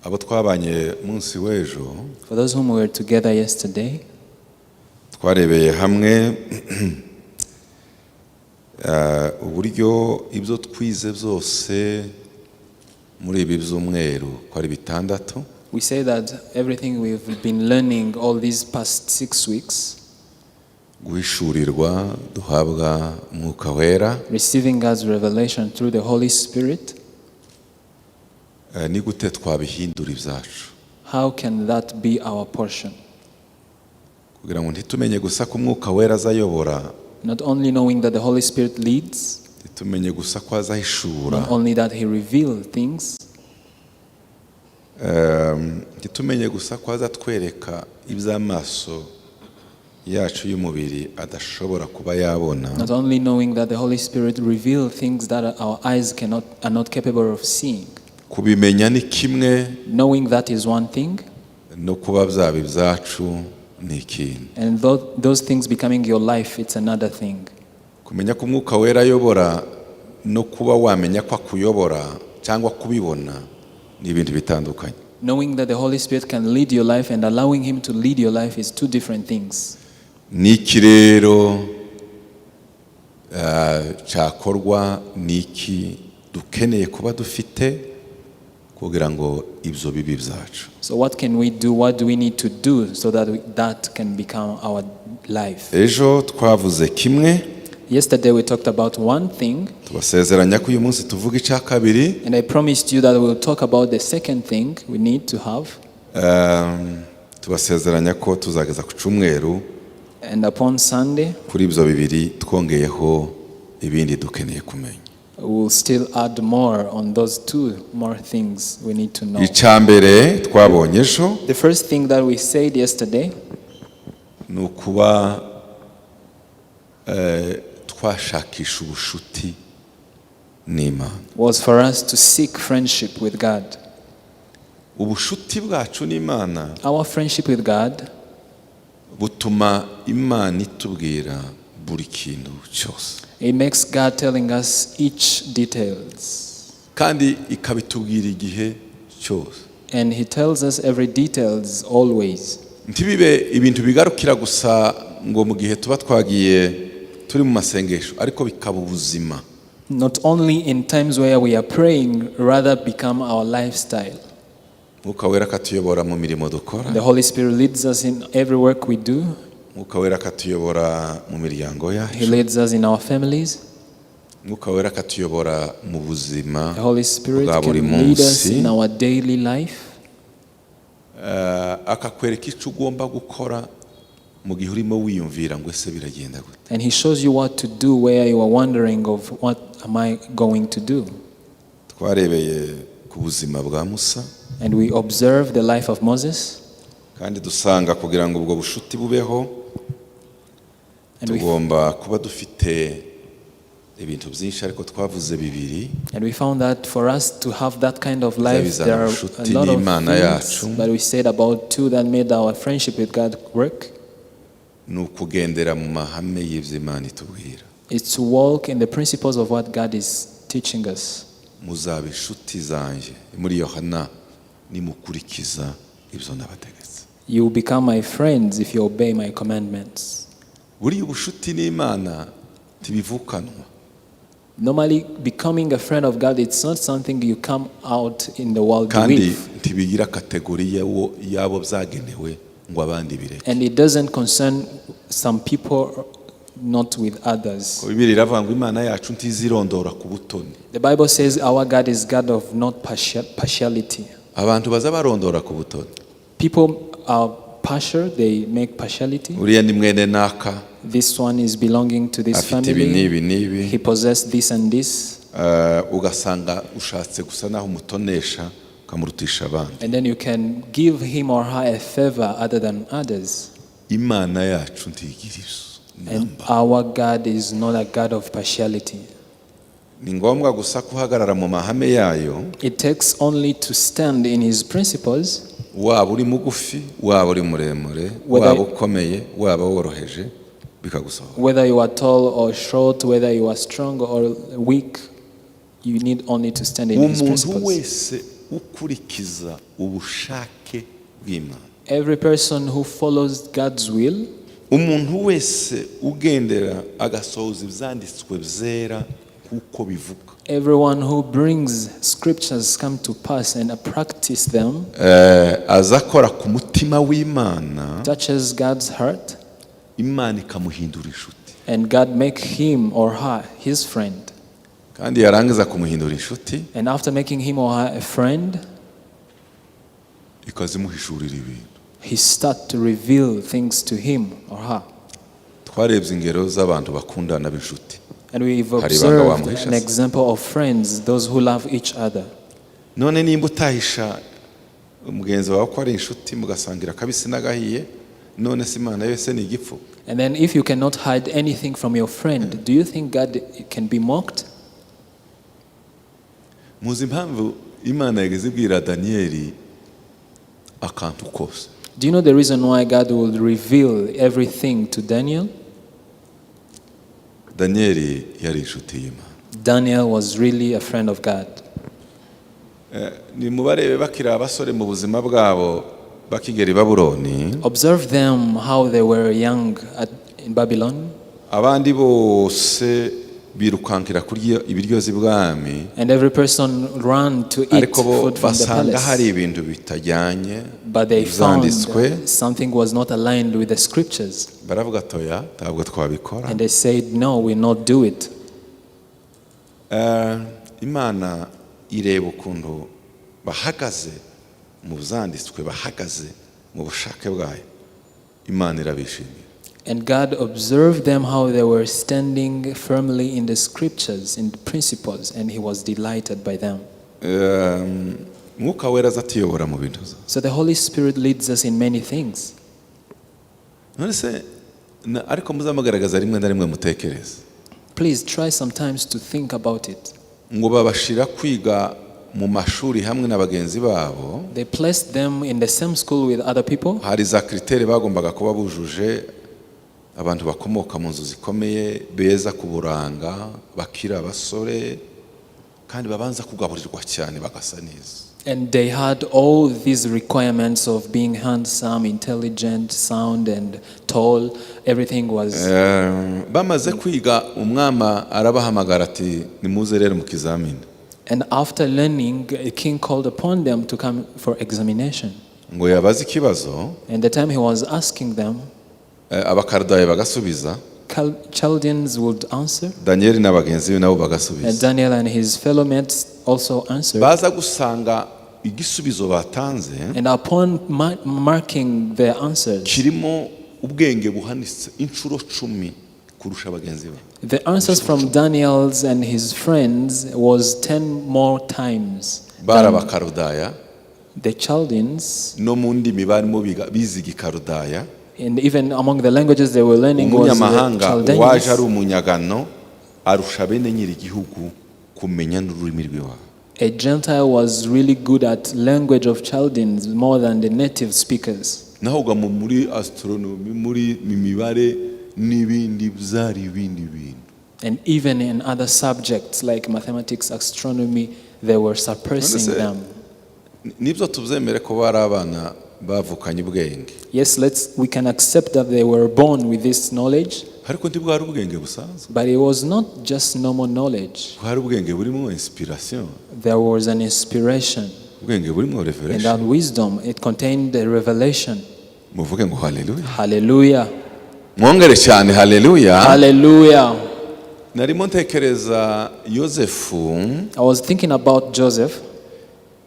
abo twabanye munsi w'ejo, For those whom we were together yesterday, twarebeye hamwe uburyo ibyo twize byose muri ibi byumweru ko ari bitandatu. we say that everything we've been learning all these past 6 weeks, guhishurirwa duhabwa Mwuka Wera, receiving God's revelation through the Holy Spirit, ni gute twabihindura ibyacu how can that be our portion? kugira ngo ntitumenye gusa ko Mwuka Wera azayobora, Not only knowing that the Holy Spirit leads, ntitumenye gusa ko azahishura, not only that He reveals things, ntitumenye gusa ko azatwereka iby'amaso yacu y'umubiri adashobora kuba yabona, not only knowing that the Holy Spirit reveals things that our eyes are not capable of seeing. kubimenya ni kimwe, Knowing that is one thing, no kuba byaba ibyacu ni ikindi. and those things becoming your life, it's another thing. Kumenya ko Mwuka Wera ayobora no kuba wamenya ko akuyobora cyangwa kubibona ni ibintu bitandukanye. Knowing that the Holy Spirit can lead your life and allowing Him to lead your life is two different things. Niki rero cyakorwa, niki dukeneye kuba dufite kugira ngo ibyo bibi byacu. So what can we do? What do we need to do so that that can become our life? Ejo twavuze kimwe, Yesterday we talked about one thing, tubasezeranya ko uyu munsi tuvuga icya kabiri. and I promised you that we'll talk about the second thing we need to have. Tubasezeranya ko tuzageza ku cyumweru And upon Sunday, kuri ibyo bibiri twongeyeho ibindi dukeneye kumenya. we'll still add more on those two more things we need to know. Icya mbere twabonye ejo The first thing that we said yesterday ni ukuba twashakisha ubushuti n'Imana. was for us to seek friendship with God. Ubushuti bwacu n'Imana Our friendship with God butuma Imana itubwira buri kintu cyose, it makes God telling us each details, kandi ikabitubwira igihe cyose. and He tells us every details always. Ntibibe ibintu bigarukira gusa ngo mu gihe tuba twagiye turi mu masengesho, ariko bikaba ubuzima. Not only in times where we are praying, rather become our lifestyle. Mwuka Wera akatuyobora mu mirimo dukora, The Holy Spirit leads us in every work we do. Mwuka Wera akatuyobora mu miryango He yacu, leads us in our families. Mwuka Wera akatuyobora mu buzima The Holy Spirit bwa buri can lead us munsi, in our daily life. akakwereka icyo ugomba gukora mu gihe urimo wiyumvira ngo ese biragenda gute. And He shows you what to do where you are wondering of what am I going to do. Twarebeye ku buzima bwa Musa, And we observe the life of Moses. kandi dusanga kugira ngo ubwo bushuti bubeho tugomba kuba dufite ibintu byinshi, ariko twavuze bibiri. And we found that for us to have that kind of life, there are a lot of things, but we said about two that made our friendship with God work. Ni ukugendera mu mahame y'ibyo Imana itubwira. It's to walk in the principles of what God is teaching us. Muzaba inshuti zanjye muri Yohana nimukurikiza ibyo nabategetse. You will become my friends if you obey my commandments. Buriya ubushuti n'Imana tibivukanwa. Normally, becoming a friend of God, it's not something you come out in the world Kandi with. ntibigira kategori yabo byagenewe ngo abandi bireke. And it doesn't concern some people, not with others. Bibiri iravuga ngo Imana yacu ntizirondora ku butoni. The Bible says our God is God of not partiality. Abantu baza barondora ku butoni. People are partial, they make partiality. Uriya ni mwene naka, This one is belonging to this afite ibi family. n'ibi n'ibi. He possessed this and this. Ugasanga ushatse gusa naho umutonesha ukamurutisha abandi. And then you can give him or her a favor other than others. Imana yacu ntigira izo. And our God is not a God of partiality. Ni ngombwa gusa kuhagarara mu mahame yayo. It takes only to stand in His principles. Waba uri mugufi, waba uri muremure, waba ukomeye, waba woroheje, bikagusohora. Whether you are tall or short, whether you are strong or weak, You need only to stand in his umuntu principles. wese ukurikiza ubushake bw'Imana, Every person who follows God's will, umuntu wese ugendera agasohoza ibyanditswe byera kuko bivuga, everyone who brings scriptures come to pass and practice them, azakora ku mutima w'Imana, touches God's heart, Imana ikamuhindura inshuti, and God make him or her his friend. kandi yarangiza kumuhindura inshuti And after making him or her a friend, ikazimuhishurira ibintu. he start to reveal things to him or her. Twarebye ingero z'abantu bakundana b'inshuti, And we've Hari ibanga observed wamuhisha an se? example of friends, those who love each other. none nimba utahisha umugenzi wawe ko ari inshuti mugasangira akabisi n'agahiye, none se Imana yose ni igipfu? And then if you cannot hide anything from your friend, do you think God can be mocked? Muzi impamvu Imana yageze ibwira Daniyeli akantu kose? Do you know the reason why God will reveal everything to Daniel? Daniyeli yari inshuti y'Imana. Daniel was really a friend of God. Ni mubarebe bakiri abasore mu buzima bwabo bakigera i Babuloni, Observe them how they were young in Babylon, abandi bose birukankira kurya ibiryo z'ibwami, and every person ran to eat ariko bo food from the basanga hari palace. ibintu bitajyanye But they found ibyanditswe, something was not aligned with the scriptures. baravuga toya ntabwo twabikora. And they said, no, we'll not do it. Imana ireba ukuntu bahagaze mu byanditswe, bahagaze mu bushake bwayo, Imana irabishimiye. And God observed them how they were standing firmly in the scriptures, in the principles, and he was delighted by them. Mwuka wera azatuyobora mu bintu. So the Holy Spirit leads us in many things. None se ariko muzamugaragaza rimwe na rimwe mutekereza Please try sometimes to think about it. ngo babashira kwiga mu mashuri hamwe na bagenzi babo, They placed them in the same school with other people. hari za kritere bagombaga kuba bujuje, abantu bakomoka mu nzu zikomeye, beza ku buranga, bakira abasore, kandi babanza kugaburirwa cyane bagasa neza. And they had all these requirements of being handsome, intelligent, sound, and tall. Everything was... Bamaze kwiga umwama arabahamagara ati nimuze rero mu kizamini. And after learning, a king called upon them to come for examination. Ngo yabaze ikibazo, And the time he was asking them, abakardaye bagasubiza, Chaldeans would answer, Daniel n'abagenzi be nabo and bagasubiza. Daniel and his fellow mates also answered. Baza gusanga igisubizo batanze And upon marking their answers, kirimo ubwenge buhanitse inshuro 10 kurusha abagenzi be. the answers from Daniel's and his friends was 10 more times Bara than abakarudaya the Chaldeans. no mu ndimi barimo biziga ikarudaya. And even among the languages they were learning was the Umunyamahanga waje Chaldeans. ari umunyagano arusha bene nyiri igihugu kumenya n'ururimi rw'iwabo. A Gentile was really good at language of Chaldeans more than the native speakers. Naho mu muri astronomy, muri mimibare n'ibindi byari ibindi bintu. And even in other subjects like mathematics, astronomy, they were suppressing them. Nibyo tubyemere ko bari abana bavukanye ubwenge. Yes, we can accept that they were born with this knowledge, Ariko ntibwari ubwenge busanzwe. but it was not just normal knowledge. Bwari ubwenge burimo inspiration. There was an inspiration, Ubwenge burimo and revelation. that wisdom, it contained a revelation. Muvuge ngo haleluya. Hallelujah. Mwongere cyane haleluya. Hallelujah. Narimo ntekereza Yosefu I was thinking about Joseph.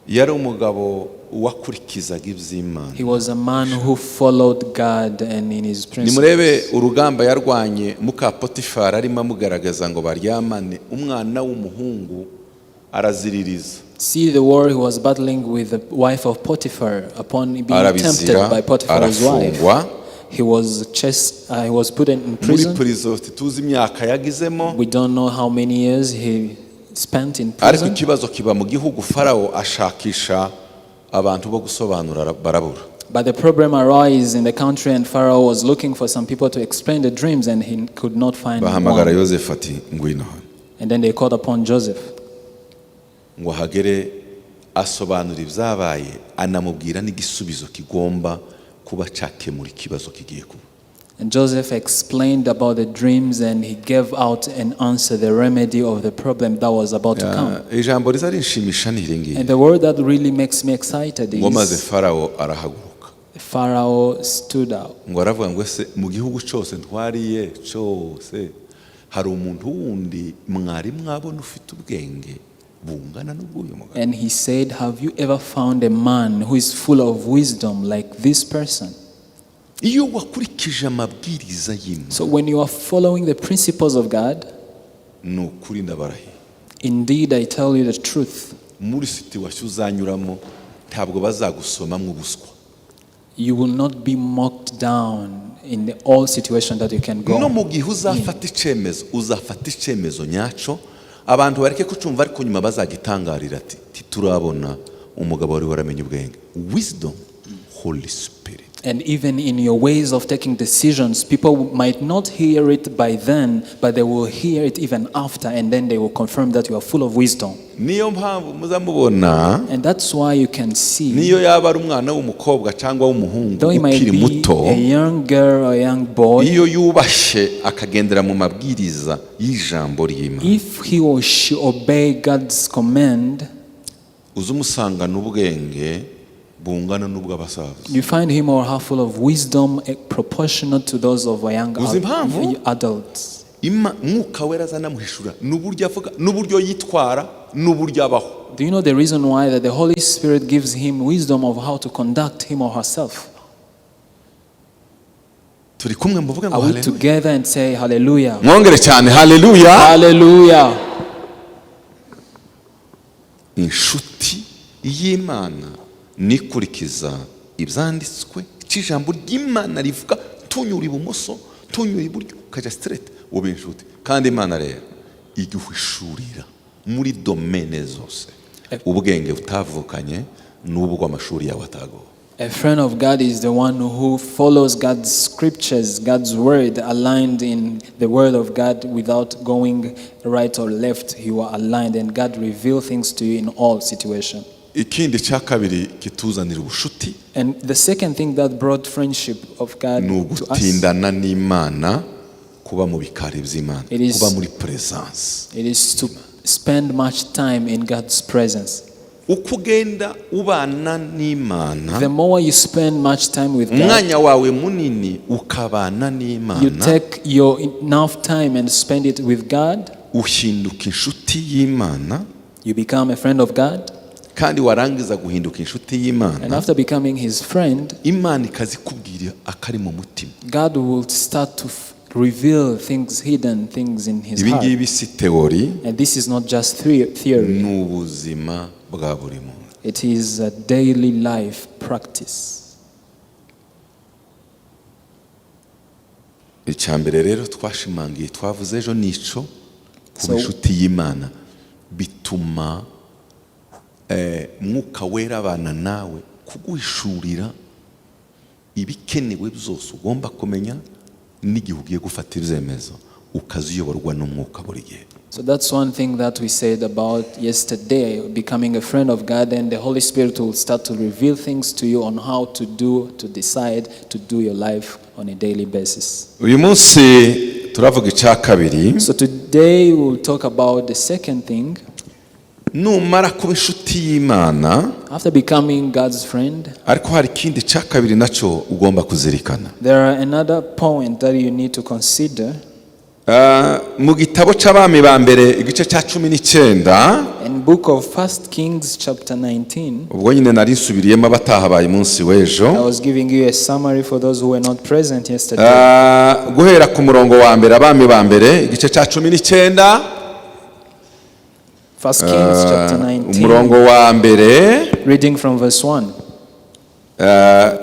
yari umugabo wakurikizaga iby'Imana. He was a man who followed God and in his principles. Nimurebe urugamba yarwanye muka Potifari arimo amugaragaza ngo baryamane, umwana w'umuhungu araziririza. See the war he was battling with the wife of Potiphar upon being tempted by Potiphar's wife. He was he was put in Muri prison. prison tuzi imyaka yagizemo. We don't know how many years he spent in Ariko prison. ikibazo kiba mu gihugu, Farawo ashakisha abantu bo gusobanura barabura. But the problem arose in the country, and Pharaoh was looking for some people to explain the dreams, and he could not find Bahamagara one. Yosefu ati ngwino hano. And then they called upon Joseph. ngo hagere asobanura ibyabaye anamubwira n'igisubizo kigomba kuba cyakemura ikibazo kigiye kuba. And Joseph explained about the dreams and he gave out an answer, the remedy of the problem that was about to come. Ijambo rizarishimisha niringi. And the word that really makes me excited ngo maze is Farao arahaguruka. Pharaoh stood up. ngo aravuga ngo ese mu gihugu cyose ntwariye cyose hari umuntu wundi mwari mwabona ufite ubwenge bungana n'ubw'uyu mugabo. And he said, have you ever found a man who is full of wisdom like this person? iyo wakurikije amabwiriza y'Imana, So when you are following the principles of God, nukuri ndabarahiye, indeed I tell you the truth, muri situation uzanyuramo ntabwo bazagusomamwe ubuswa. you will not be mocked down in all situations that you can go. no mu gihe uzafata icyemezo nyacyo abantu bareke kucumva ariko nyuma bazagitangarira ati titurabona umugabo wari waramenye ubwenge. Wisdom, Holy Spirit. And even in your ways of taking decisions, people might not hear it by then, but they will hear it even after, and then they will confirm that you are full of wisdom. niyo mpamvu muzamubona, And that's why you can see, niyo yaba ari umwana w'umukobwa cyangwa w'umuhungu though he might ukiri be muto, a young girl or a young boy, iyo yubashye akagendera mu mabwiriza y'ijambo ry'Imana, if he or she obey God's command, uzumusangana ubwenge bungana n'ubw'abasaza. you find him or her full of wisdom proportional to those of a young Uzi impamvu? adults. Mwuka wera azanamuhishura n'uburyo avuga n'uburyo yitwara n'uburyo abaho. Do you know the reason why? That the Holy Spirit gives him wisdom of how to conduct him or herself. turi kumwe muvuge ngo Are we haleluya. together and say hallelujah? mwongere cyane haleluya. Hallelujah. inshuti y'Imana nikurikiza ibyanditswe cy'ijambo ry'Imana rivuga tunyura ibumoso tunyura iburyo ukajya straight ube inshuti. kandi Imana rero iguhishurira muri domene zose ubwenge utavukanye n'ubwo amashuri yawe atago. A friend of God is the one who follows God's scriptures, God's word, aligned in the word of God without going right or left. You are aligned, and God reveals things to you in all situations. ikindi cya kabiri kituzanira ubushuti And the second thing that brought friendship of God ni to us, ugutindana n'Imana, kuba mu bikari by'Imana, It is- kuba muri presence. it is to spend much time in God's presence. uko ugenda ubana n'Imana, The more you spend much time with God, umwanya wawe munini ukabana you n'Imana, take your enough time and spend it with God, uhinduka inshuti y'Imana. you become a friend of God, kandi warangiza guhinduka inshuti and y'Imana, after becoming his friend, Imana ikazikubwira akari mu mutima. God will start to reveal things, hidden things in his ibi heart. ngibi si teori, And this is not just theory, ni ubuzima bwa buri muntu. it is a daily life practice. Icyambere rero twashimangiye twavuze ejo nico So- kuba inshuti y'Imana bituma mwuka wera abana nawe kuguhishurira ibikenewe byose ugomba kumenya n'igihe ugiye gufata ibyemezo ukaziyoborwa n'umwuka buri gihe. So that's one thing that we said about yesterday, becoming a friend of God, and the Holy Spirit will start to reveal things to you on how to decide to do your life on a daily basis. uyu munsi turavuga icya kabiri. So today we'll talk about the second thing. numara kuba inshuti y'Imana, After becoming God's friend, ariko hari ikindi cya kabiri nacyo ugomba kuzirikana. there are another point that you need to consider. Mu gitabo cy'abami ba mbere igice cya 19, In book of 1 Kings chapter 19, ubwo nyine nari nsubiriyemo abatahabaye umunsi I w'ejo, was giving you a summary for those who were not present yesterday. guhera ku murongo wa mbere, abami ba mbere igice cya 19, 1 Kings chapter 19, umurongo wa mbere reading from verse 1.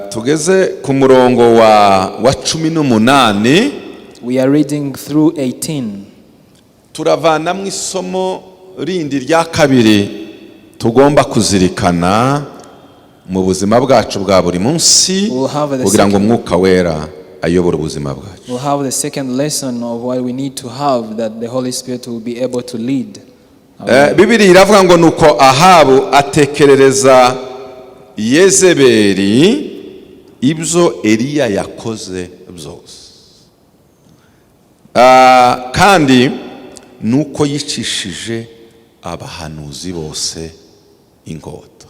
tugeze ku murongo wa 18. We are reading through 18. turavanamo isomo rindi rya kabiri tugomba kuzirikana mu buzima bwacu bwa buri munsi We'll have the kugira ngo umwuka wera ayobore ubuzima bwacu. We'll have the second lesson of what we need to have, that the Holy Spirit will be able to lead Bibiri iravuga ngo nuko Ahabu atekerereza Yezebeli ibyo Eliya yakoze byose, kandi nuko yicishije abahanuzi bose inkota.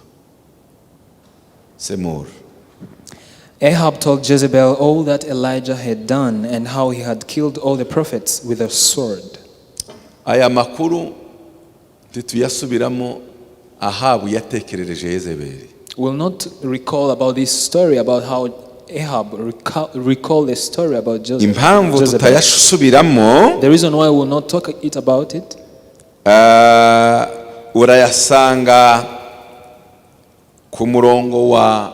Semur. Ahab told Jezebel all that Elijah had done and how he had killed all the prophets with a sword. Aya makuru tituyasubiramo. Ahabu yatekerereje Yezebeli. We'll not recall about this story about how Ahab recalled the story about Jezebel. Impamvu tutayasubiramo, the reason why we'll not talk about it, urayasanga ku murongo wa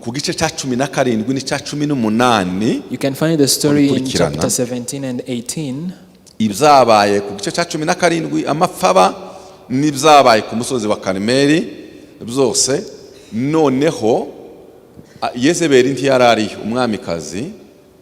ku gice cya 17 n'icya 18. You can find the story in chapter 17 and 18. Ibyabaye ku gice cya 17 amafaba n'ibyabaye ku musozi wa Karmeli byose. Noneho Yezebeli ntiyarari umwamikazi,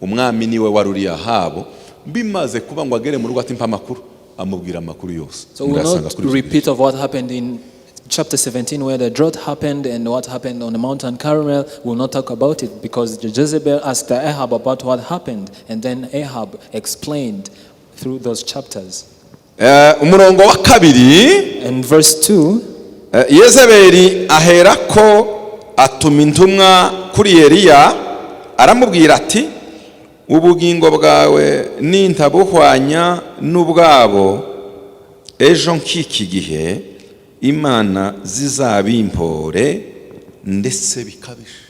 umwami niwe waruri Ahabu. Bimaze kuba ngo agere mu rugo ati mpa makuru, amubwira makuru yose. So we'll not repeat of what happened in chapter 17 where the drought happened and what happened on the mountain Carmel. We'll not talk about it because Jezebel asked Ahab about what happened and then Ahab explained through those chapters. Umurongo wa kabiri, in verse 2, Yezebeli aherako atuma intumwa kuri Eliya aramubwira ati ubugingo bwawe nintabuhwanya n'ubwabo ejo nk'iki gihe Imana zizabimpore ndetse bikabije.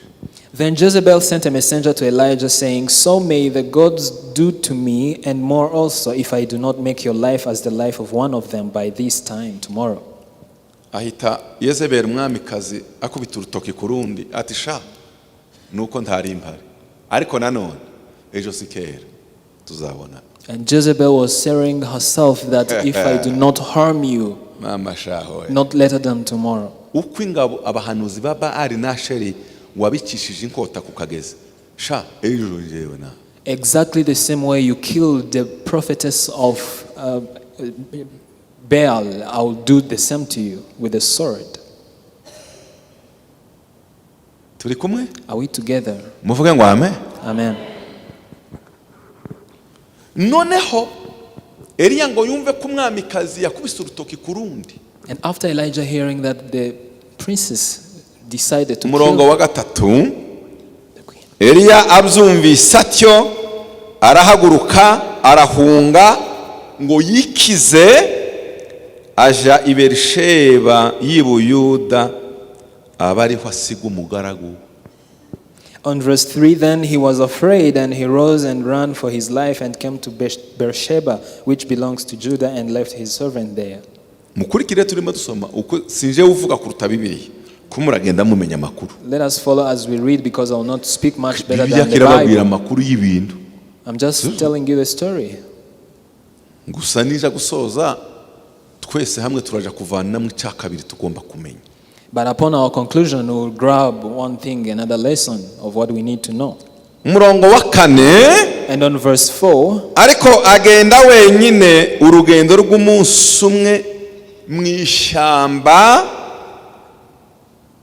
Then Jezebel sent a messenger to Elijah saying, so may the gods do to me and more also if I do not make your life as the life of one of them by this time tomorrow. Ahita Yezebeli umwamikazi akubita urutoki kurundi ati sha nuko ntari impari ariko nanone ejo sikera tuzabona. And Jezebel was saying herself that if I do not harm you, mama shaho not later than tomorrow. Uko ingabo abahanuzi baba ari nasheri wabikishije inkota ku kagezi sha ejo jewe na. Exactly the same way you killed the prophetess of Baal, I'll do the same to you with a sword. Turi kumwe? Are we together? Muvuge ngo amen. Amen. Noneho Eliya ngo yumve ko umwamikazi yakubise urutoki kurundi. And after Elijah hearing that the princess decided to umurongo kill wa gatatu, Eliya abyumvise atyo arahaguruka arahunga ngo yikize aja i Berisheba y'i Buyuda abariho asiga umugaragu. On verse 3, then he was afraid and he rose and ran for his life and came to Beersheba, which belongs to Judah, and left his servant there. Mukurikire turimo dusoma uko sinje uvuga kuruta Bibiliya kumuragenda mumenya makuru. Let us follow as we read because I will not speak much better than the Bible. Makuru y'ibintu. I'm just telling you the story. Gusa nija gusoza twese hamwe turaja kuvana mu cya kabiri tugomba kumenya. But upon our conclusion, we will grab one thing, another lesson of what we need to know. Umurongo wa kane, and on verse 4, ariko agenda wenyine urugendo rw'umunsi umwe mu ishyamba,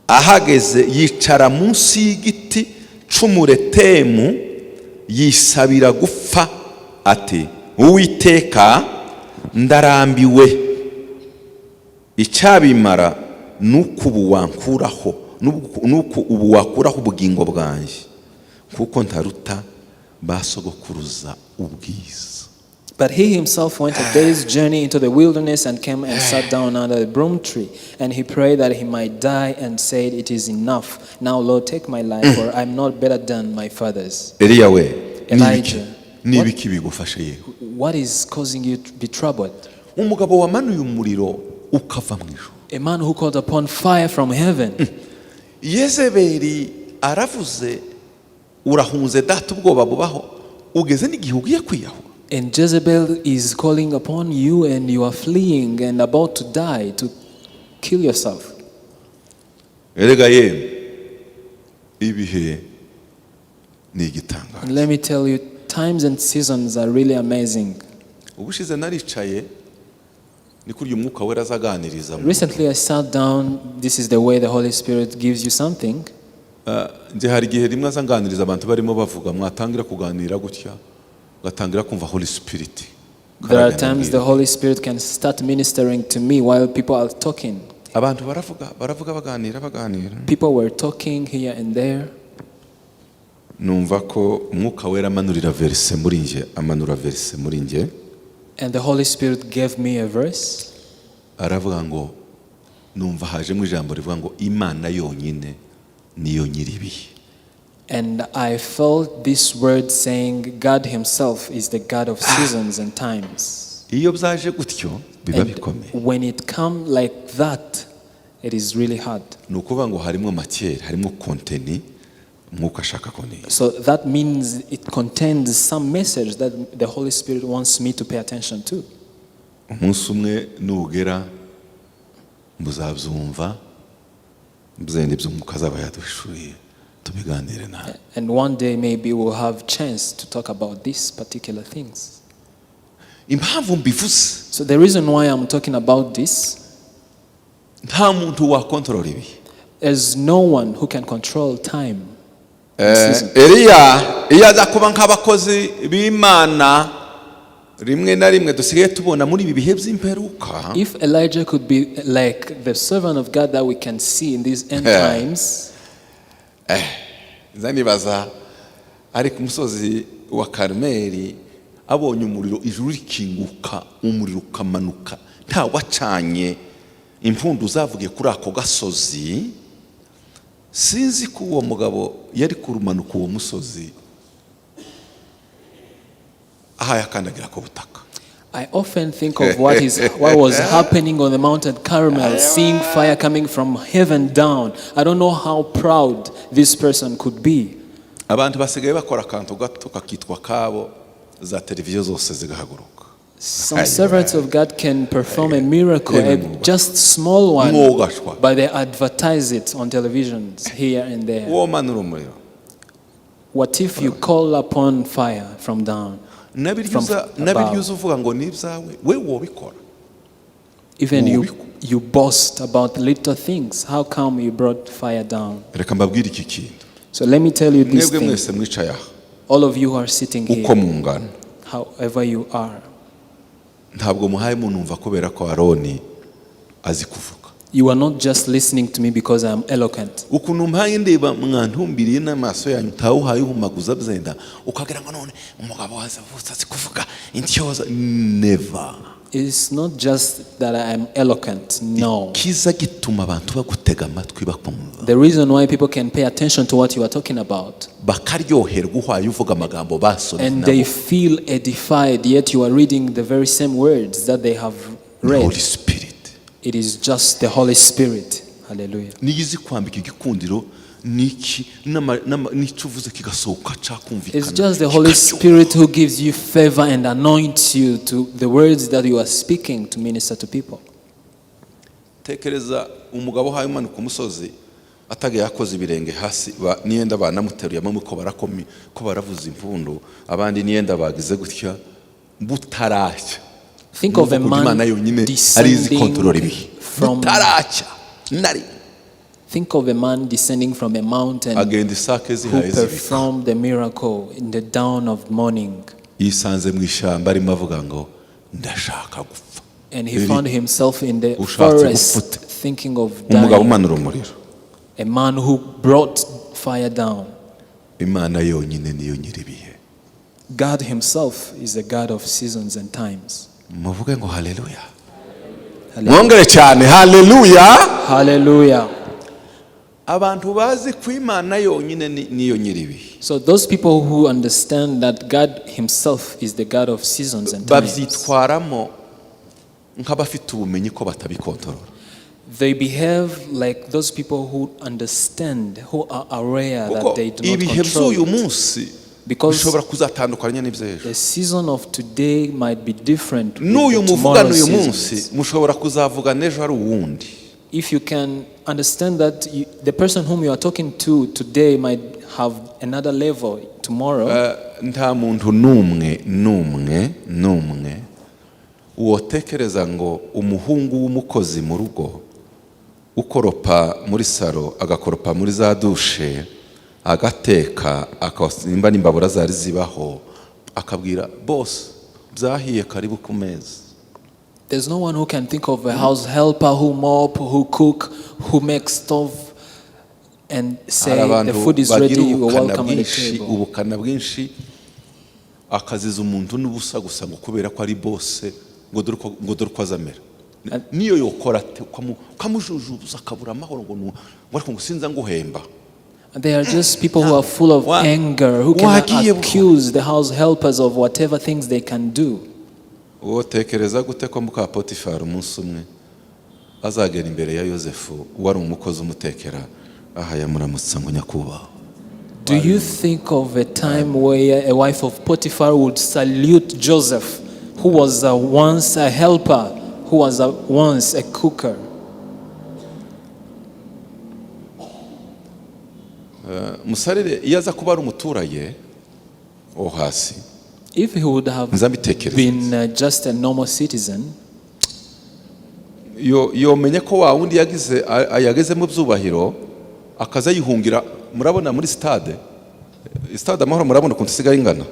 ahageze yicara munsi y'igiti c'umuretemu yisabira gupfa ati Uwiteka ndarambiwe icyabimara nuko ubu wankuraho nuko ubu wakuraho ubugingo bwanjye kuko ntaruta basogokuruza ubwiza. But he himself went a day's journey into the wilderness and came and sat down under the broom tree. And he prayed that he might die and said, it is enough. Now, Lord, take my life, for I'm not better than my fathers. Elijah, what is causing you to be troubled? Umugabo wamanuye umuriro ukava mu ijuru. A man who called upon fire from heaven. Yezebeli aravuze urahunze data ubwoba bubaho ugeze n'igihe ugiye kwiyahura. And Jezebel is calling upon you and you are fleeing and about to die, to kill yourself. Erega yemwe ibihe ni igitangaza. And let me tell you, times and seasons are really amazing. Ubushize naricaye ni kurya umwuka wera azaganiriza. Recently I sat down. This is the way the Holy Spirit gives you something. Nje hari igihe rimwe azanganiriza abantu barimo bavuga mwatangira kuganira gutya gatangira kumva Holy Spirit. There are times the Holy Spirit can start ministering to me while people are talking. Abantu baravuga baganira. People were talking here and there. Numva ko umwuka wera amanura verse muri nje. And the Holy Spirit gave me a verse. Aravuga ngo numva hajemo ijambo rivuga ngo Imana yonyine niyo nyiribihe. And I felt this word saying God himself is the God of seasons and times. Iyo byaje gutyo biba bikomeye. When it comes like that, it is really hard. Nukuvuga ngo harimo matière, harimo contenu umwuka ashaka koniga. So that means it contains some message that the Holy Spirit wants me to pay attention to. Umunsi umwe nugera muzabyumva muzende by'umwuka azaba yadushuriye tubiganire nawe. And one day maybe we'll have chance to talk about these particular things. Impamvu mbivuze. So the reason why I'm talking about this, nta muntu wa control ibi. There's no one who can control time. Eliya aza kuba nk'abakozi b'Imana rimwe na rimwe dusigaye tubona muri ibi bihe by'imperuka. If Elijah could be like the servant of God that we can see in these end times. Zanibaza ari ku musozi wa Karmeli abonye umuriro ijuru rikinguka umuriro ukamanuka nta wacanye impundu zavugiye kuri ako gasozi. Sinzi ko uwo mugabo yari kurumanuka uwo musozi aha yakandagira ku butaka. I often think of what was happening on the mountain Carmel, seeing fire coming from heaven down. I don't know how proud this person could be. Abantu basigaye bakora akantu gato kakitwa kabo za televiziyo zose zigahaguruka. Some servants of God can perform a miracle, a just small one, but they advertise it on televisions here and there. What if you call upon fire from down? Even you boast about little things. How come you brought fire down? So let me tell you this thing. All of you who are sitting here, however you are, you are not just listening to me because I am eloquent. Never. It's not just that I am eloquent, no. The reason why people can pay attention to what you are talking about, and they feel edified, yet you are reading the very same words that they have read. Holy Spirit. It is just the Holy Spirit. Hallelujah. It's just the Holy Spirit who gives you favor and anoints you to the words that you are speaking to minister to people. Tekereza umugabo haye umanuka umusozi atagiye yakoze ibirenge hasi niyenda banamuteruye amwe ko baravuza impundu abandi niyenda bagize gutya butaracya. Think of a man descending from a mountain who performed the miracle in the dawn of morning. And he found himself in the forest thinking of dying. A man who brought fire down. God himself is a God of seasons and times. Hallelujah. Hallelujah. So those people who understand that God himself is the God of seasons and times, they behave like those people who understand, who are aware that they do not control it. Because the season of today might be different with tomorrow's seasons. If you can understand that the person whom you are talking to today might have another level tomorrow. uwotekereza ngo umuhungu w'umukozi mu rugo ukoropa muri saro agakoropa muri za dushe agateka akasimba n'imbabura zari zibaho akabwira boss byahiye karibu ku meza. There's no one who can think of a house helper who mop, who cook, who makes stove and say the food is ready, you are welcome at the table. Ubukana bwinshi akaziza umuntu n'ubusa gusa ngo kubera ko ari boss ngo dore ko azamera. Niyo yokora kamujujubuza akabura amahoro ngo ariko ngo sinza nguhemba. They are just people who are full of anger, who can accuse the house helpers of whatever things they can do. Wotekereza gute ko muka Potifar umunsi umwe azagera imbere ya Yosefu wari umukozi umutekera aha yamuramutsa ngo nyakubaho? Do you think of a time where a wife of Potiphar would salute Joseph, who was once a helper, who was once a cooker? Musarire yaza kuba ari umuturage wo hasi, if he would have been just a normal citizen, yo menye ko wa wundi yageze mu byubahiro akaza yihungira. Murabona muri stade amahoro, murabona ukuntu isigaye ingana,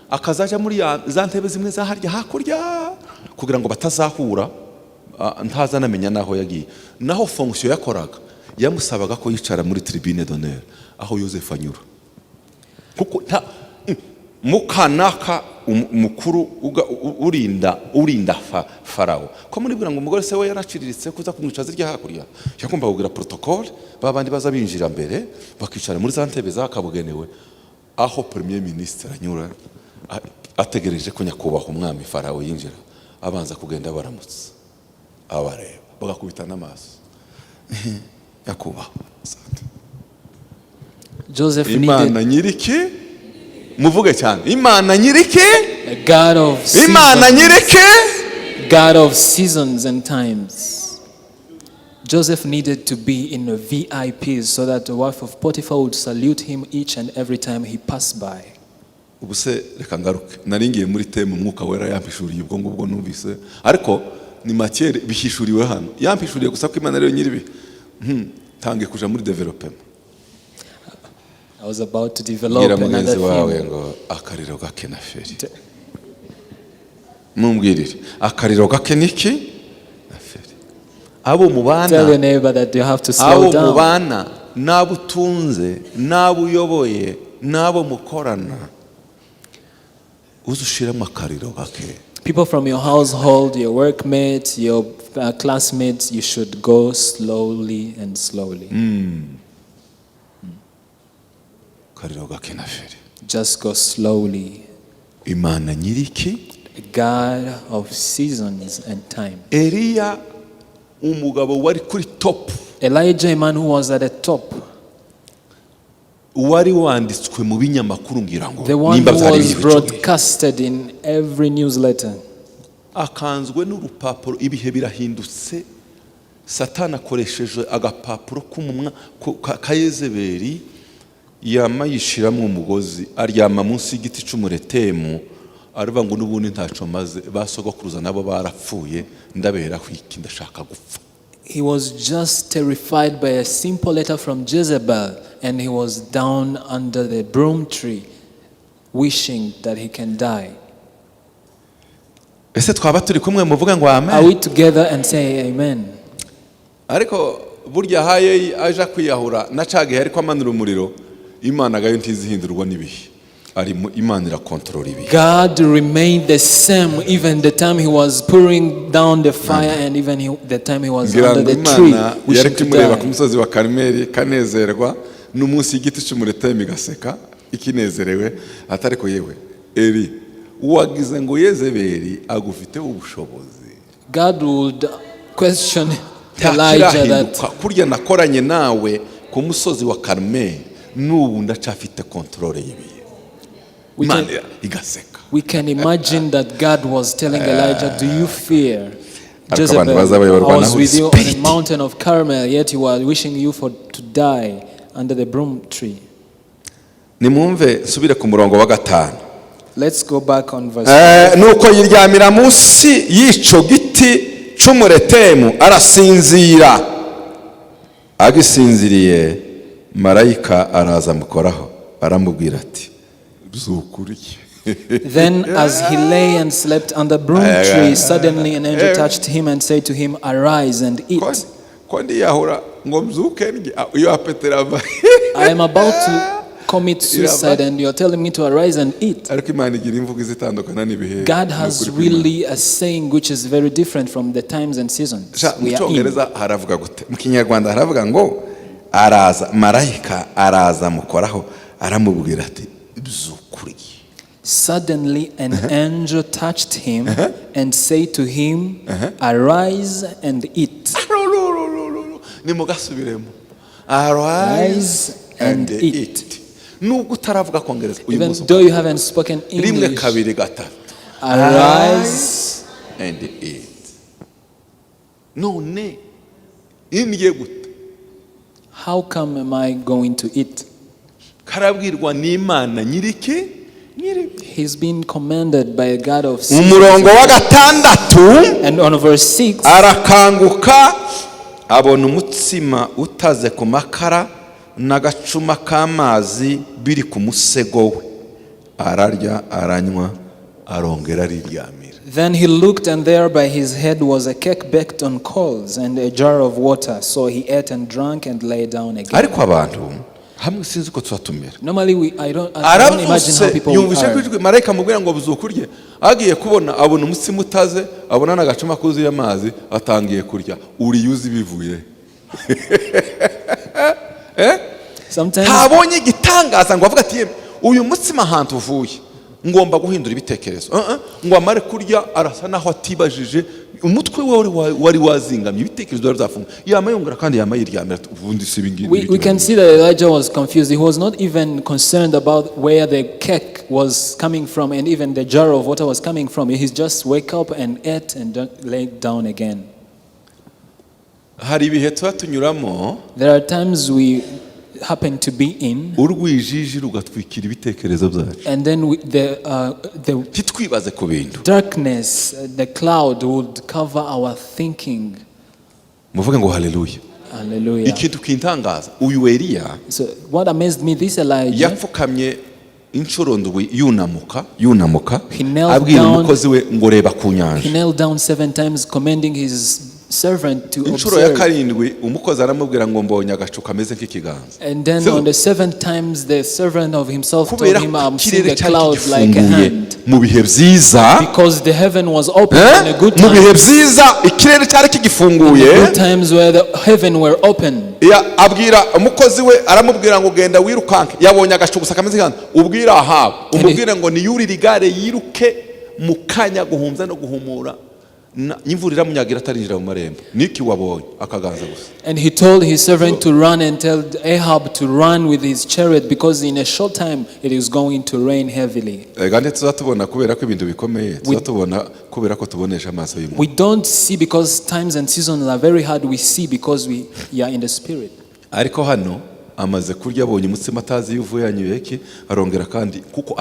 akazaja muri za ntebe zimwe za harya hakurya kugira ngo batazahura, ntazanamenya naho yagiye. Naho fonction yakoraga yamusabaga ko yicara muri tribune d'honneur aho Joseph anyura, kuko mukanaka umukuru urinda Farao ko muri bwira ngo umugore se we yaraciriritse kuza kumwicaza irya hakurya, yagomba kugira protocole babandi baza binjira mbere bakicara muri za ntebe zakabugenewe aho premier ministre anyura ategereje ko nyakubaho umwami Farao yinjira, abanza kugenda baramutse abareba bagakubita n'amaso. Yakubaho Joseph Imana nyiriki muvuge cyane, Imana nyiriki, God of seasons, Imana nyiriki, God of seasons and times. Joseph needed to be in a VIP so that the wife of Potiphar would salute him each and every time he passed by. Ubuse reka ngaruke naringiye muri teme umwuka wera yampishuriye ubwo ngubwo numvise, ariko ni makere bihishuriwe hano, yampishuriye gusa ko Imana rero nyiribi tange kuja muri development. I was about to develop another thing. Ngo akariro gake na feri mumbwirire akariro gake niki na feri. Abo mubana, tell your neighbor that you have to slow down. Abo mubana nabo tunze nabo uyoboye nabo mukorana uzushiramo akariro gake. People from your household, your workmates, your classmates, you should go slowly and slowly. Just go slowly. Imana nyiriki, God of seasons and time. Eliya umugabo wari kuri top, Elijah, a man who was at the top, wari wanditswe mu binyamakuru ngira ngo the one who was broadcasted in every newsletter. Akanzwe n'urupapuro, ibihe birahindutse, Satani akoresheje agapapuro k'umumwa ka Yezebeli yamayishiramo umugozi, aryama munsi y'igiti cy'umuretemu, aravuga ngo n'ubundi ntaco maze, basogokuruza nabo barapfuye, ndabera kwiki ndashaka gupfa. He was just terrified by a simple letter from Jezebel, and he was down under the broom tree wishing that he can die. Ese twaba turi kumwe muvuga ngo amen? Are we together and say amen? Ariko burya haye aja kwiyahura nacaga ariko amanura umuriro, Imana gayo ntizihindurwa n'ibihe, ari Imana ira control ibihe. God remained the same even the time he was pouring down the fire and even the time he was under the tree wishing to die. Ku musozi wa Karmeli kanezerwa n'umunsi y'igiti cy'umuretemu igaseka ikinezerewe, atariko yewe Eli uwagize ngo Yezebeli agufite ubushobozi. God would question Elijah that kurya nakoranye nawe ku musozi wa Karmeli n'ubu ndacafite control y'ibihe. We can imagine that God was telling Elijah, do you fear Jezebel? I was with you on the mountain of Carmel, yet you are wishing you to die under the broom tree. Nimumve subire ku murongo wa 5. Let's go back on verse 5. nuko yiryamira munsi y'ico giti c'umuretemu arasinzira. Agisinziriye marayika araza amukoraho aramubwira ati byukuriye. Then as he lay and slept on the broom tree, suddenly an angel touched him and said to him, "Arise and eat." I am about to commit suicide and you are telling me to arise and eat. God has really a saying which is very different from the times and seasons we are in. Mu Kinyarwanda haravuga ngo araza marayika araza amukoraho aramubwira ati byukuriye. Suddenly an angel touched him and said to him, "Arise and eat." Arise and eat. Even though you haven't spoken English, arise and eat. How come am I going to eat? He's been commanded by a God of six. And on verse 6, arakanguka abona umutsima utaze ku makara n'agacuma k'amazi biri ku musego we, ararya aranywa arongera ariryamira. Then he looked, and there by his head was a cake baked on coals and a jar of water. So he ate and drank and lay down again. Ariko abantu hamwe sinzi ko tuzatumira. Normally I don't imagine how people are. Marayika mubwira ngo buzukurye, agiye kubona abona umutsima utaze, abona n'agacuma kuzuye amazi, atangiye kurya. Uriyuzi bivuye. Sometimes habonye igitangaza ngo avuga ati uyu mutsima ahantu uvuye ngomba guhindura ibitekerezo. Ngo amare kurya arasa naho atibajije, umutwe wari wazingamye, ibitekerezo byari byafunga, yamayongera kandi yamayiryamira. Ubundi si bingibi. We can see that Elijah was confused. He was not even concerned about where the cake was coming from and even the jar of water was coming from. He just wake up and ate and lay down again. Hari ibihe tuba tunyuramo, there are times we happen to be in, urwijiji rugatwikira ibitekerezo byacu, and then the titwibaze ku bintu. darkness, the cloud would cover our thinking. Muvuge ngo haleluya. Hallelujah. Ikintu kintangaza, uyu Eliya, So what amazed me, this Elijah, yapfukamye inshuro ndwi yunamuka He knelt abwira down. umukozi we ngo reba ku he nyanja. knelt down 7 times, commanding his servant to Inshuro ya observe. karindwi umukozi aramubwira ngo mbonye agacu kameze nk'ikiganza. And then So, on the 7th times, the servant of himself told kubera him, ko "I'm seeing ikirere the cyari clouds like a gifunguye hand." mu bihe byiza, Because the heaven was open in a good mu bihe time. byiza ikirere cyari kigifunguye. Good times where the heaven were open. Abwira umukozi we aramubwira ngo genda wirukanke, yabonye agacu gusa kameze nk'iganda, ubwira Ahabu umubwire ngo niyurire igare yiruke mu kanya guhumza no guhumura, imvura iramunyagira atarinjira mu marembo. Niki wabonye akaganza gusa. And he told his servant to run and tell Ahab to run with his chariot, because in a short time it is going to rain heavily. Kandi tuzatubona kubera ko ibintu bikomeye, tuzatubona kubera ko tubonesha amaso y'umuntu. We don't see because times and seasons are very hard. We see because we are in the spirit. Ariko hano amaze kurya abonye umutsima atazi yuvuye yanyoye ki, arongera kandi kuko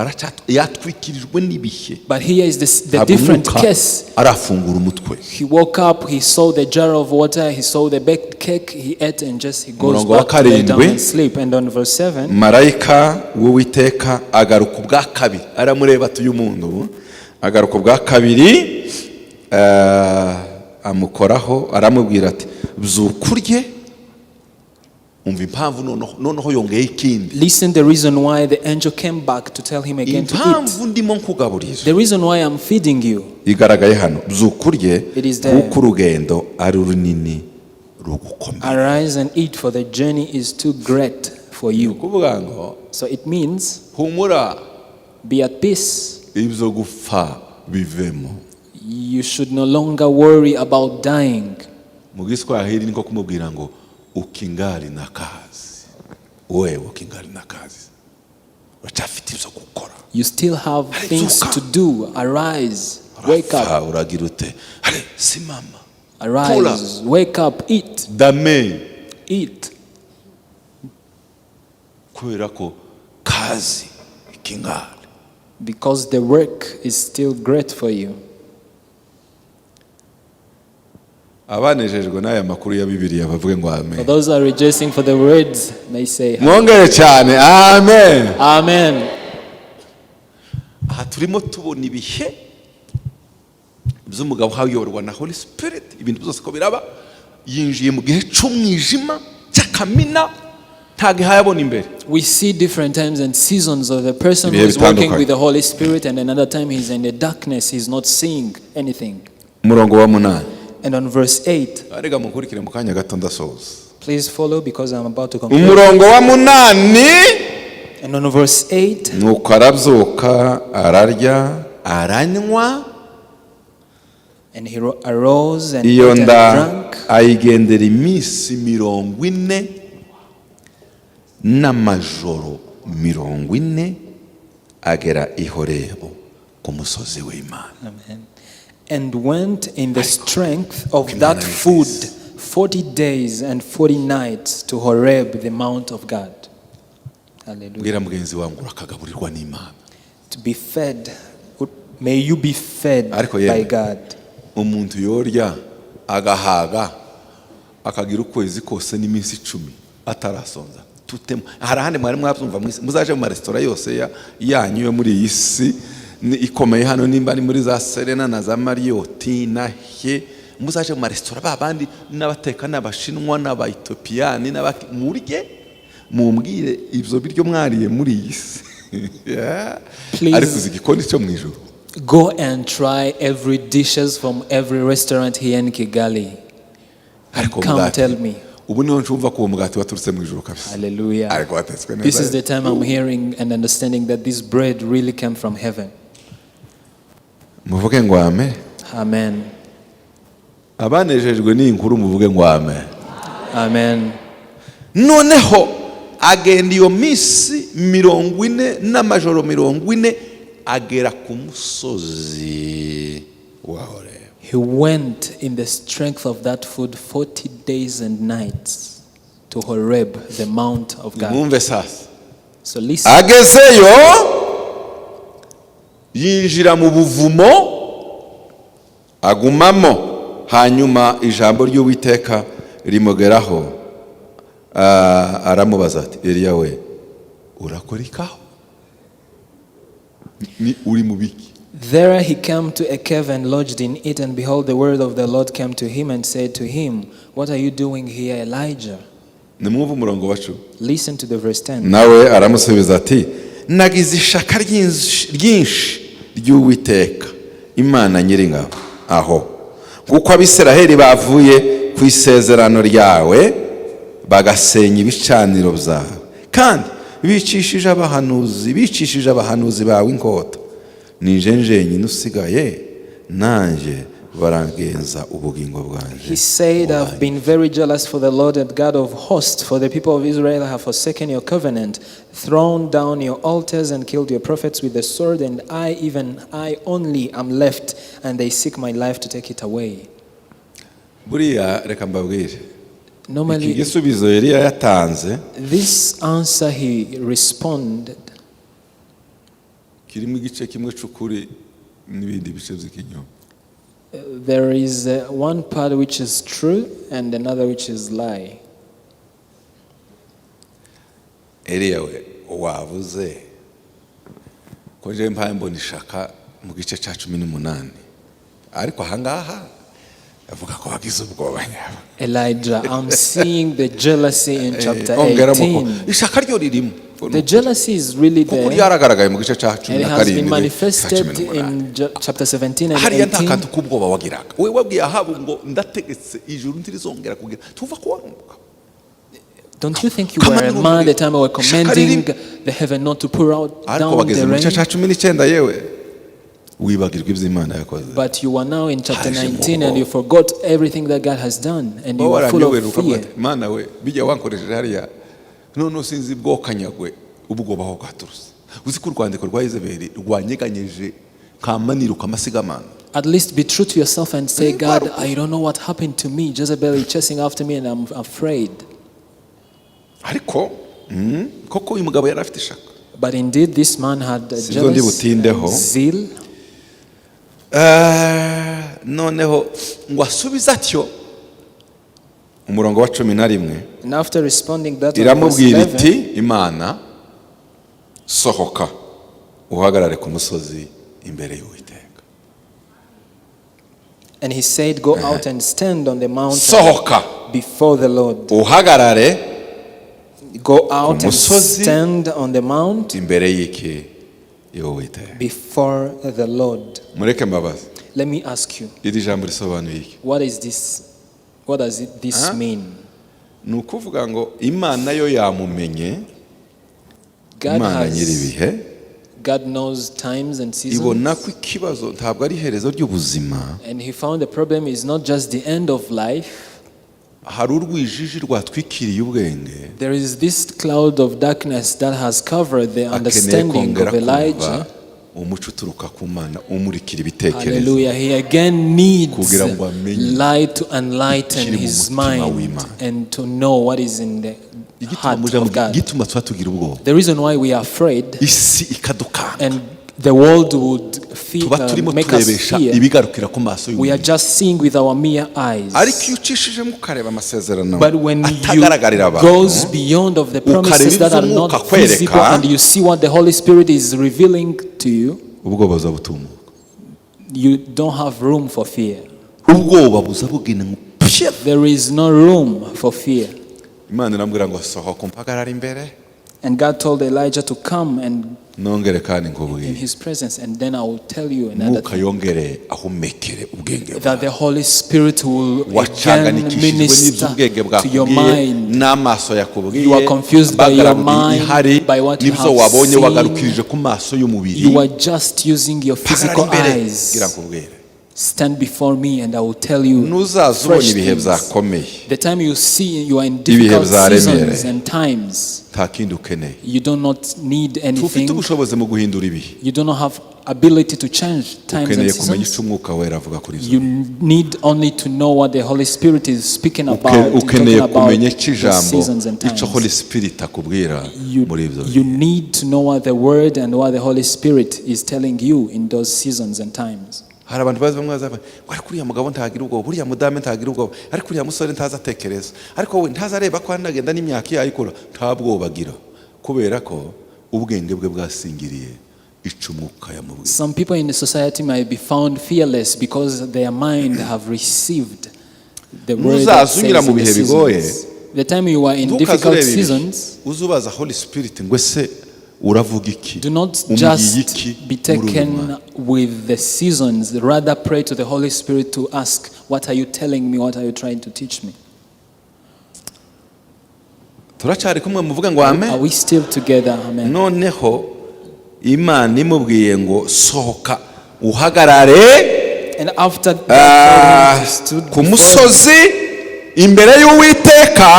yatwikirijwe n'ibihe. But here is the different case. Arafungura umutwe. He woke up, he saw the jar of water, he saw the baked cake, he ate, and just he goes Murongo wa back to lay down karindwi, and sleep. And on verse 7, marayika w'Uwiteka agaruka ubwa kabiri, aramureba atuye umuntu, agaruka ubwa kabiri, amukoraho aramubwira ati byukurye. Umva impamvu noneho yongeye ikindi. listen the reason why the angel came back to tell him again to eat. Impamvu ndimo nkugaburira The reason why I'm feeding you. igaragaye hano, byukurye It is there. kuko urugendo ari runini rugukomeye. Arise and eat, for the journey is too great for you. Kuvuga ngo So it means humura, be at peace. ibyo gupfa bivemo. You should no longer worry about dying. Mu Giswahili niko kumubwira ngo ukingali na kazi, wewe ukingali na kazi, uracafite ibyo gukora. You still have things to do. Arise, wake up. Uragira ute? Simama, Arise, wake up, eat. dame, Eat. kubera ko kazi ikingali. because the work is still great for you. abanejejwe n'aya makuru ya Bibiliya bavuge ngo For amen. those who are rejoicing for the words, may say Mwongere cyane amen. Amen. Aha turimo tubona ibihe by'umugabo hayoborwa na Holy Spirit, ibintu byose ko biraba yinjiye mu gihe cy'umwijima cy'akamina ntago hayabona imbere. We see different times and seasons of the person who Ibihe is working bitandukanye. with the Holy Spirit, and another time he's in the darkness, he's not seeing anything. Umurongo wa 8. And on verse 8, Arega mukurikire mu kanya gato ndasoza. please follow because I'm about to conclude. Umurongo wa 8. And on verse 8, Nuko arabyuka ararya aranywa and he arose and iyo ate and nda drank, ayigendera iminsi 40 n'amajoro 40 agera i Horebu ku musozi w'Imana. Amen, and went in the strength of that food 40 days and 40 nights to Horeb, the mount of God. Hallelujah. Bwira mugenzi wangu urakagaburirwa n'Imana. To be fed, may you be fed Ariko by yewe, God. umuntu yorya agahaga akagira ukwezi kose n'iminsi 10 atarasonza tutemo. Hari ahandi mwari mwabyumva muzaje mu maresitora yose yanyu yo muri iyi si ikomeye hano, nimba ni muri za Serena na za Marriott na he, muzaje mu maresitora babandi n'abateka n'abashinwa n'abaethiopiyani n'abamurye mumbwire ibyo biryo mwariye muri iyi si. Ariko zigikoni cyo mwijuru. Go and try every dishes from every restaurant here in Kigali. Come tell me. Ubu niho nshumva ko umugati waturutse mu ijuru kabisa. Hallelujah. Ariko watetswe neza. This is the time I'm hearing and understanding that this bread really came from heaven. Muvuge ngo amen. Amen. Abanejejwe n'inkuru muvuge ngo amen. Amen. Noneho agenda iyo minsi 40 n'amajoro 40 agera ku musozi wa Horeb. He went in the strength of that food 40 days and nights to Horeb, the mount of God. Mwumve sasa. So listen. Agezeyo yinjira mu buvumo agumamo, hanyuma ijambo ry'Uwiteka rimugeraho. Aramubaza ati Eliya we urakora ikaho? Ni uri mu biki? There he came to a cave and lodged in it, and behold, the word of the Lord came to him and said to him, what are you doing here, Elijah? Nimwumve umurongo wa 10. Listen to the verse 10. Nawe aramusubiza ati nagize ishaka ryinshi ry'Uwiteka Imana nyiringabo aho, kuko Abisiraheli bavuye ku isezerano ryawe bagasenya ibicaniro byawe, kandi bicishije abahanuzi bawe inkota. Nije nyine usigaye nanjye barangenza ubugingo bwanje. He said, I've been very jealous for the Lord and God of hosts, for the people of Israel have forsaken your covenant, thrown down your altars and killed your prophets with the sword, and I only am left, and they seek my life to take it away. Buriya reka mbabwire, Normally, igisubizo Eliya yatanze this answer he responded kirimo igice kimwe cy'ukuri n'ibindi bice by'ikinyoma. there is one part which is true and another which is lie. Eliya we wavuze ko je mpaye mbona ishaka mu gice cya 18, ariko ahangaha avuga ko bagize ubwoba nyabo. Elijah, I'm seeing the jealousy in chapter 18. Ishaka ryo ririmo. The jealousy is really there. Kuko yaragaragaye mu gice cya And it has been manifested in chapter 17 and 18. hariya ntakantu k'ubwoba wagiraga. We wabwiye Ahabu ngo ndategetse ijuru ntirizongera kugira tuva kuwamuka. Don't you think you were a man the time I was commanding the heaven not to pour out down the rain? But you are now in chapter 19 and you forgot everything that God has done and you are full of fear. None sinzi bwokanyagwe ubwoba ho gaturuse. Uzi ko urwandiko rwa Yezebeli rwanyeganyeje kamaniro kamasigamana. At least be true to yourself and say, God, I don't know what happened to me. Jezebel is chasing after me and I'm afraid. Ariko koko uyu mugabo yari afite ishaka. But indeed, this man had a Sinzo ndi jealous butindeho. zeal. Noneho ngo asubize atyo umurongo wa 11 And after responding that, on verse iramubwira 11, iti Imana sohoka uhagarare ku musozi imbere y'Uwiteka. and he said, "Go out and stand on the mountain Sohoka before the Lord." uhagarare Go out and musozi stand on the mount imbere y'iki y'Uwiteka. before the Lord. Mureke mbabazi. Let me ask you, Iri jambo risobanuye iki? what is this? What does this mean? Ni ukuvuga ngo Imana yo yamumenye, God Imana nyiribihe God knows times and ibona seasons, ko ikibazo ntabwo ari iherezo ry'ubuzima, and he found the problem is not just the end of life. hari urwijiji rwatwikiriye ubwenge. There is this cloud of darkness that has covered the Akeneye understanding kongera of Elijah. kumva umuco uturuka ku Mana umurikira ibitekerezo. Hallelujah. He again needs Kugira ngo amenye light to enlighten ikiri mu his mutima mind w'Imana. and to know what is in the heart of God. Igituma tuba tugira ubwoba, The reason why we are afraid isi ikadukanga, and the world would tuba turimo make us turebesha fear. ibigarukira ku maso We are y'umuntu. just seeing with our mere eyes. Ariko iyo ucishijemo ukareba amasezerano But when atagaragarira you abantu, goes beyond of the promises that are not iby'umwuka visible kwereka, and you see what the Holy Spirit is revealing to you, ubwoba buza butumuka. you don't have room for fear. Ubwoba buza bugina ngo pye. There is no room for fear. Imana irambwira ngo sohoka umpagarare imbere, And God told Elijah to come and nongere kandi in nkubwire his presence, and then I will tell you another Mwuka thing, yongere ahumekere ubwenge that the Holy Spirit will again wacanganikishijwe minister n'iby'ubwenge to your bwakubwiye mind. n'amaso yakubwiye, You are confused by your background mind, ihari, by what you n'ibyo have wabonye seen. wagarukirije ku maso y'umubiri. You are just using your physical Mpagarara imbere, eyes. gira nkubwire Stand before me and I will tell you nuzaza ubonye fresh ibihe things. byakomeye, The time you see you are in Ibihe difficult byaremereye. seasons and times, nta kindi ukeneye. you do not need Ufite anything. ubushobozi mu guhindura ibihe, You do not have ability to change times and ukeneye kumenya seasons. icyo umwuka wera avuga kuri zo. You need only to know what the Holy Spirit is speaking about, Ukeneye talking about kumenya icyo the ijambo seasons and icyo Holy times. Spirit akubwira You, muri ibyo you bihe. need to know what the Word and what the Holy Spirit is telling you in those seasons and times. Hari abantu bazi bamwe bazavuga ariko uriya mugabo ntagira ubwoba, uriya mudame ntagira ubwoba, ariko uriya musore ntazatekereza, ariko we ntazareba ko anagenda n'imyaka yayikora, nta bwoba agira, kubera ko ubwenge bwe bwasingiriye ico umwuka yamubwiye. Some people in the society might be found fearless because their mind have received the word that says Unyura mu in the bihe bigoye, seasons. The time you are in ntukaze difficult ureba ibihe, seasons, uzubaza Holy Spirit ngo ese uravuga iki, do not umbwiye just iki be muri uyu taken mwanya? with the seasons. Rather pray to the Holy Spirit to ask, what are you telling me? What are you trying to teach me? Turacyari kumwe muvuga ngo Are amen. we still together? Amen. Noneho Imana imubwiye ngo sohoka uhagarare And after God told him to stood ku before him, musozi imbere y'Uwiteka,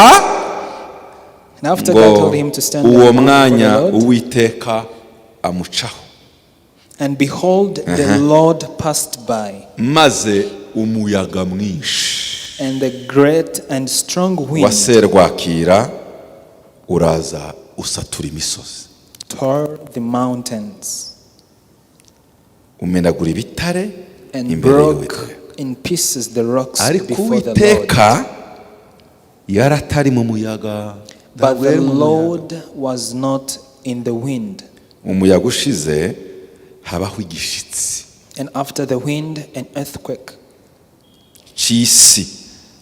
and after God ngo told him to stand on uwo the mountain mwanya before the Lord, Uwiteka amucaho, and behold, the Lord passed by, maze umuyaga mwinshi and the great and strong wa wind serwakira uraza usatura imisozi, tore the mountains umenagura ibitare and imbere broke y'Uwiteka. in pieces the rocks Ariko before the Lord. Uwiteka yaratari mu muyaga, But ntabwo the yari mu muyaga. Lord was not in the wind. Umuyaga ushize habaho igishitsi And after the wind, an earthquake. cy'isi,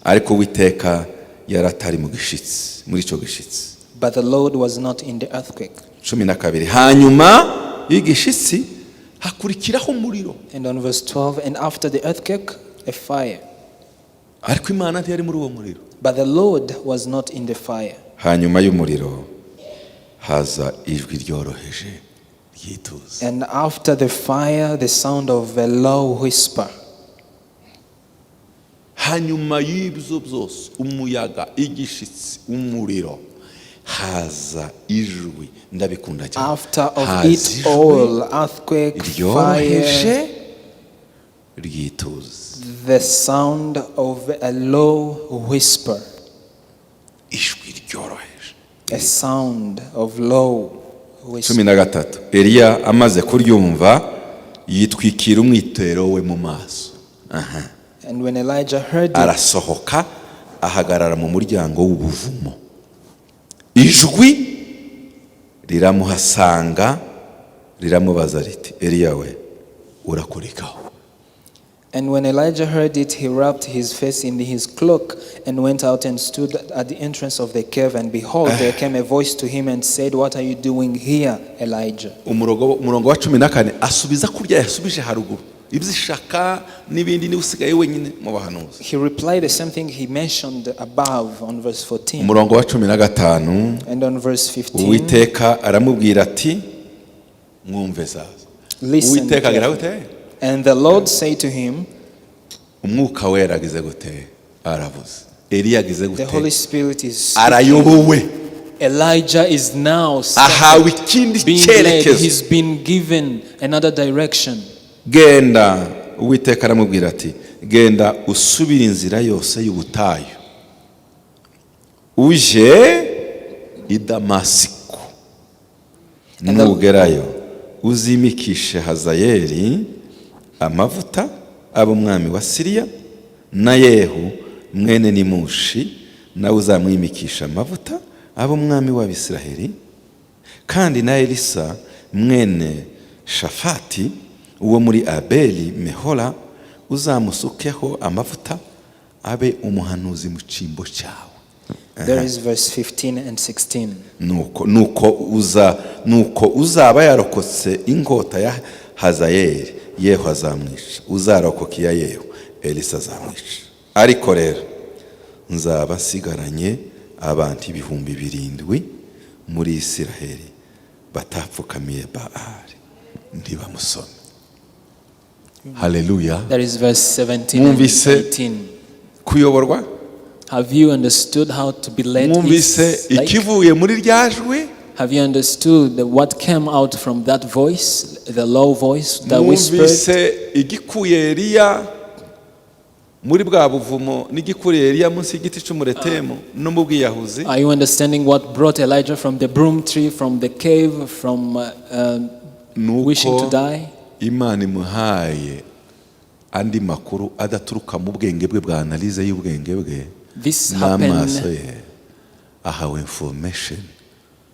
ariko Uwiteka yaratari mu gishitsi, muri icyo gishitsi. But the Lord was not in the earthquake. 12 hanyuma y'igishitsi hakurikiraho umuriro, And on verse 12, and after the earthquake, a fire. ariko Imana ntiyari muri uwo muriro. But the Lord was not in the fire. Hanyuma y'umuriro haza ijwi ryoroheje ryituza. And after the fire, the sound of a low whisper. Hanyuma y'ibyo byose, umuyaga, igishitsi, umuriro, haza ijwi, ndabikunda cyane. After of Haza it ijwi all, earthquake, ryoroheje fire, ryituza. the sound of a low whisper. Ijwi ryoroheje. A sound of low 13 Eliya amaze kuryumva yitwikira umwitero we mu maso. And when Elijah heard it, arasohoka ahagarara mu muryango w'ubuvumo. Ijwi riramuhasanga riramubaza riti, Eliya we urakurikaho? and when Elijah heard it, he wrapped his face in his cloak and went out and stood at the entrance of the cave. And behold, there came a voice to him and said, "What are you doing here, Elijah?" umurongo wa 14 asubiza kurya yasubije haruguru ibyishaka n'ibindi ni usigaye wenyine mu bahanuzi. He replied the same thing he mentioned above on verse 14. umurongo wa 15 And on verse 15, Uwiteka aramubwira ati mwumve sasa. listen Uwiteka agira carefully. gute? And the Lord said to him, umwuka wera agize gute? Aravuze. Eliya agize the Holy gute? Spirit is speaking. Arayobowe. Elijah is now Ahawe ikindi being led. cyerekezo. He's been given another direction. Genda, Uwiteka aramubwira ati genda usubire inzira yose y'ubutayu uje i Damasiko, nugerayo uzimikishe Hazayeli amavuta abo umwami wa Siriya, na Yehu mwene Nimushi nawe uzamwimikisha amavuta abo umwami wa Bisiraheli, kandi na Elisa mwene Shafati uwo muri Abeli Mehola uzamusukeho amavuta abe umuhanuzi mu cyimbo cyawe. There is verse 15 and 16. nuko uzaba yarokotse inkota ya Hazayeli, Yehu azamwisha, uzarokoka iya Yehu, Elisa azamwisha. Ariko rero nzaba nsigaranye abantu 7,000 muri Isiraheli batapfukamiye Baali ntibamusome. Hallelujah. There is verse 17 and 18. Kuyoborwa? Have you understood how to be led? Mwumvise ikivuye muri ryajwe? Have you understood what came out from that voice, the low voice that whispered? Mwumvise igikuye Eliya muri bwa buvumo n'igikuye Eliya munsi y'igiti cy'umuretemu no mu bwiyahuzi? Are you understanding what brought Elijah from the broom tree, from the cave, from wishing to die? Imana imuhaye andi makuru adaturuka mu bwenge bwe bwa analyze y'ubwenge bwe. This happened. Ahawe information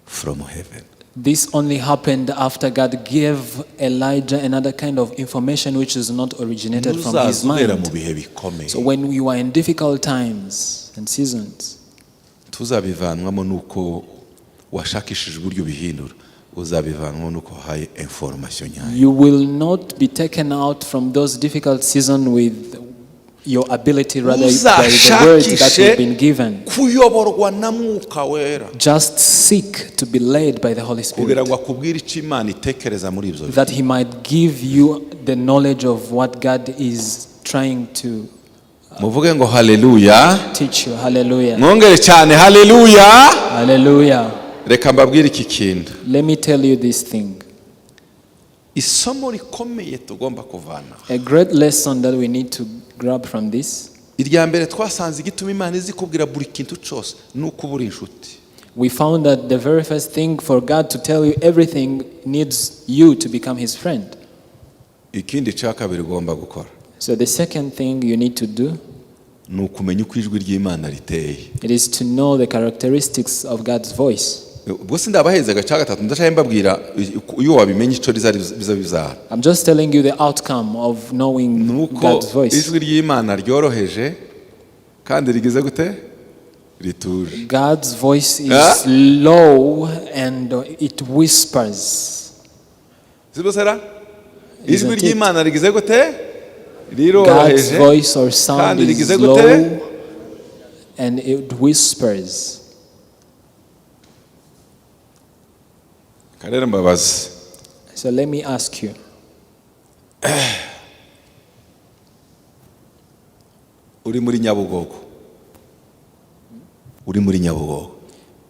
from heaven. This only happened after God gave Elijah another kind of information which is not originated from his mind. So when you are in difficult times and seasons, tuzabivanwamo nuko washakishije uburyo bihindura, uzabivanwamo nuko haye information nyayo. You will not be taken out from those difficult seasons with your ability, rather by the word that you've been given. Kuyoborwa na Mwuka Wera. Just seek to be led by the Holy Spirit, kugira ngo akubwire icyo Imana itekereza muri ibyo, that He might give you the knowledge of what God is trying to muvuge ngo haleluya, teach you. Hallelujah. mwongere cyane haleluya. Hallelujah. Reka mbabwire iki kintu. Let me tell you this thing. Isomo rikomeye tugomba kuvana. A great lesson that we need to grab from this. Irya mbere twasanze igituma Imana izikubwira buri kintu cyose nuko ubura inshuti. We found that the very first thing for God to tell you everything needs you to become His friend. Ikindi cya kabiri ugomba gukora, So the second thing you need to do, nuko umenya uko ijwi ry'Imana riteye. it is to know the characteristics of God's voice. Ubwo sindabahezaga cya gatatu, ndashaka mbabwira iyo wabimenye icyo bizaba. I'm just telling you the outcome of knowing God's voice. Ijwi ry'Imana ryoroheje kandi rigize gute? Rituje. God's voice is low and it whispers. Sibosera? Ijwi it? ry'Imana rigize gute? God's Riroroheje voice or sound kandi is rigize low gute? and it whispers. Karera mbabazi. So let me ask you. Uri muri Nyabugogo. Uri muri Nyabugogo.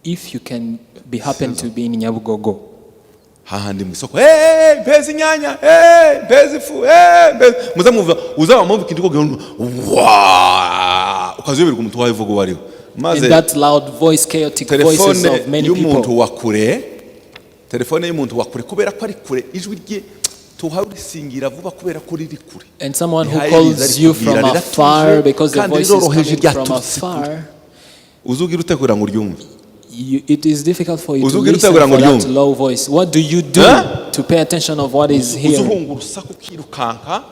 If you can happen to be in Nyabugogo, Hahandi mu isoko. Mpezi nyanya. Mpezi ifu. Muza muva uzaba mu kintu ko wa ukazoberwa umuntu wayivuga wariho. in that loud voice, chaotic voices of many people. Y'umuntu wa kure telefone y'umuntu wakure kubera ko ari kure ijwi rye tuhawurisingira vuba kubera ko riri kure. And someone who calls you from afar because the voice is coming from afar. Uzugira utegura ngo uryumve. It is difficult for you to listen for that low voice. What do you do to pay attention of what is here? Uzuhungurusa kukirukanka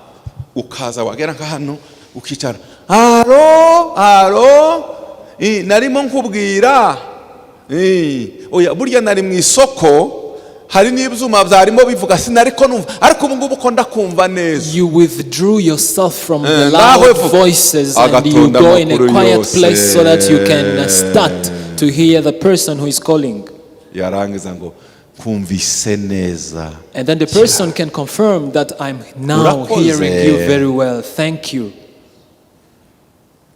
ukaza wagera nka hano ukicara. Halo narimo nkubwira oya burya nari mu isoko hari n'ibyuma byarimo bivuga sinariko numva ariko ubu ngubu ko ndakumva neza. You withdrew yourself from the loud voices and you go in a quiet place so that you can start to hear the person who is calling. Yarangiza ngo kumvise neza. And then the person can confirm that I'm now hearing you very well. Thank you.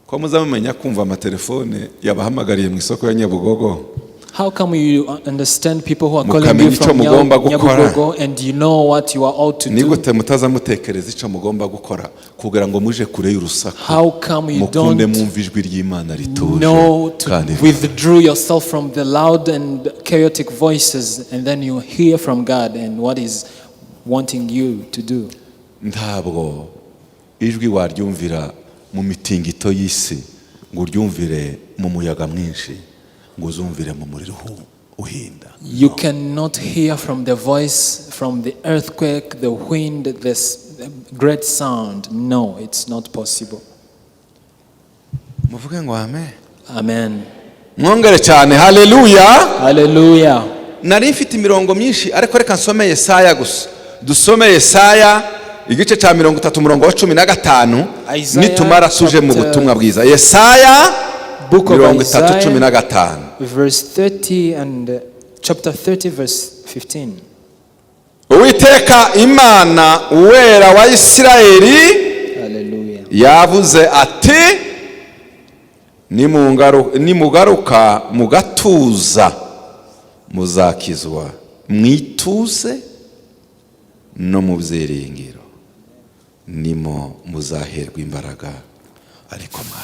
Ko muzamenya kumva amatelefone yabahamagariye mu isoko ya Nyabugogo. How come you understand people who are calling you from Nyabugogo and you know what you are ought to do? Nigute mutazamutekereza ico mugomba gukora kugira ngo muje kure y'urusaku. How come you don't mwumvijwe ry'Imana rituje? Know to withdraw yourself from the loud and chaotic voices and then you hear from God and what is wanting you to do. Ntabwo ijwi waryumvira mu mitingito y'isi ngo uryumvire mu muyaga mwinshi ngo uzumvire mu muriro uhinda. You cannot hear from the voice from the earthquake, the wind, this great sound. No, it's not possible. Muvuge ngo amen. Amen. Mwongere cyane. Hallelujah. Hallelujah. Nari mfite imirongo myinshi ariko reka nsome Yesaya gusa. Dusome Yesaya igice cya 30 umurongo wa 15 nitumara tuje mu butumwa bwiza. Yesaya book of Isaiah verse 30 and chapter 30 verse 15. Uwiteka Imana uwera wa Isirayeli yavuze ati nimugaruka mugatuza muzakizwa mwituze no mu byiringiro nimo muzaherwa imbaraga.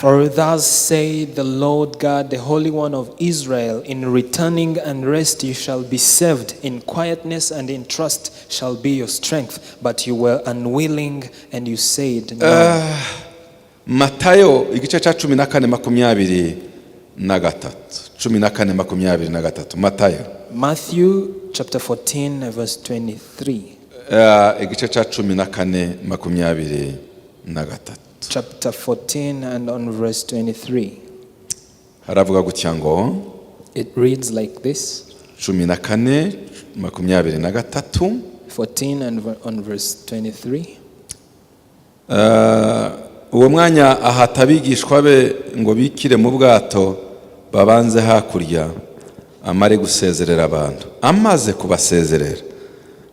For thus say the Lord God, the Holy One of Israel, in returning and rest you shall be saved, in quietness and in trust shall be your strength, but you were unwilling and you said no. Matayo igice cya 14:23 Matayo. Matthew chapter 14 verse 23. Igice cya 14:23. Chapter 14 and on verse 23. Haravuga gutya ngo, it reads like this. 14:23. 14 and on verse 23. Uwo mwanya ahata abigishwa be ngo bikire mu bwato babanze hakurya amare gusezerera abantu. Amaze kubasezerera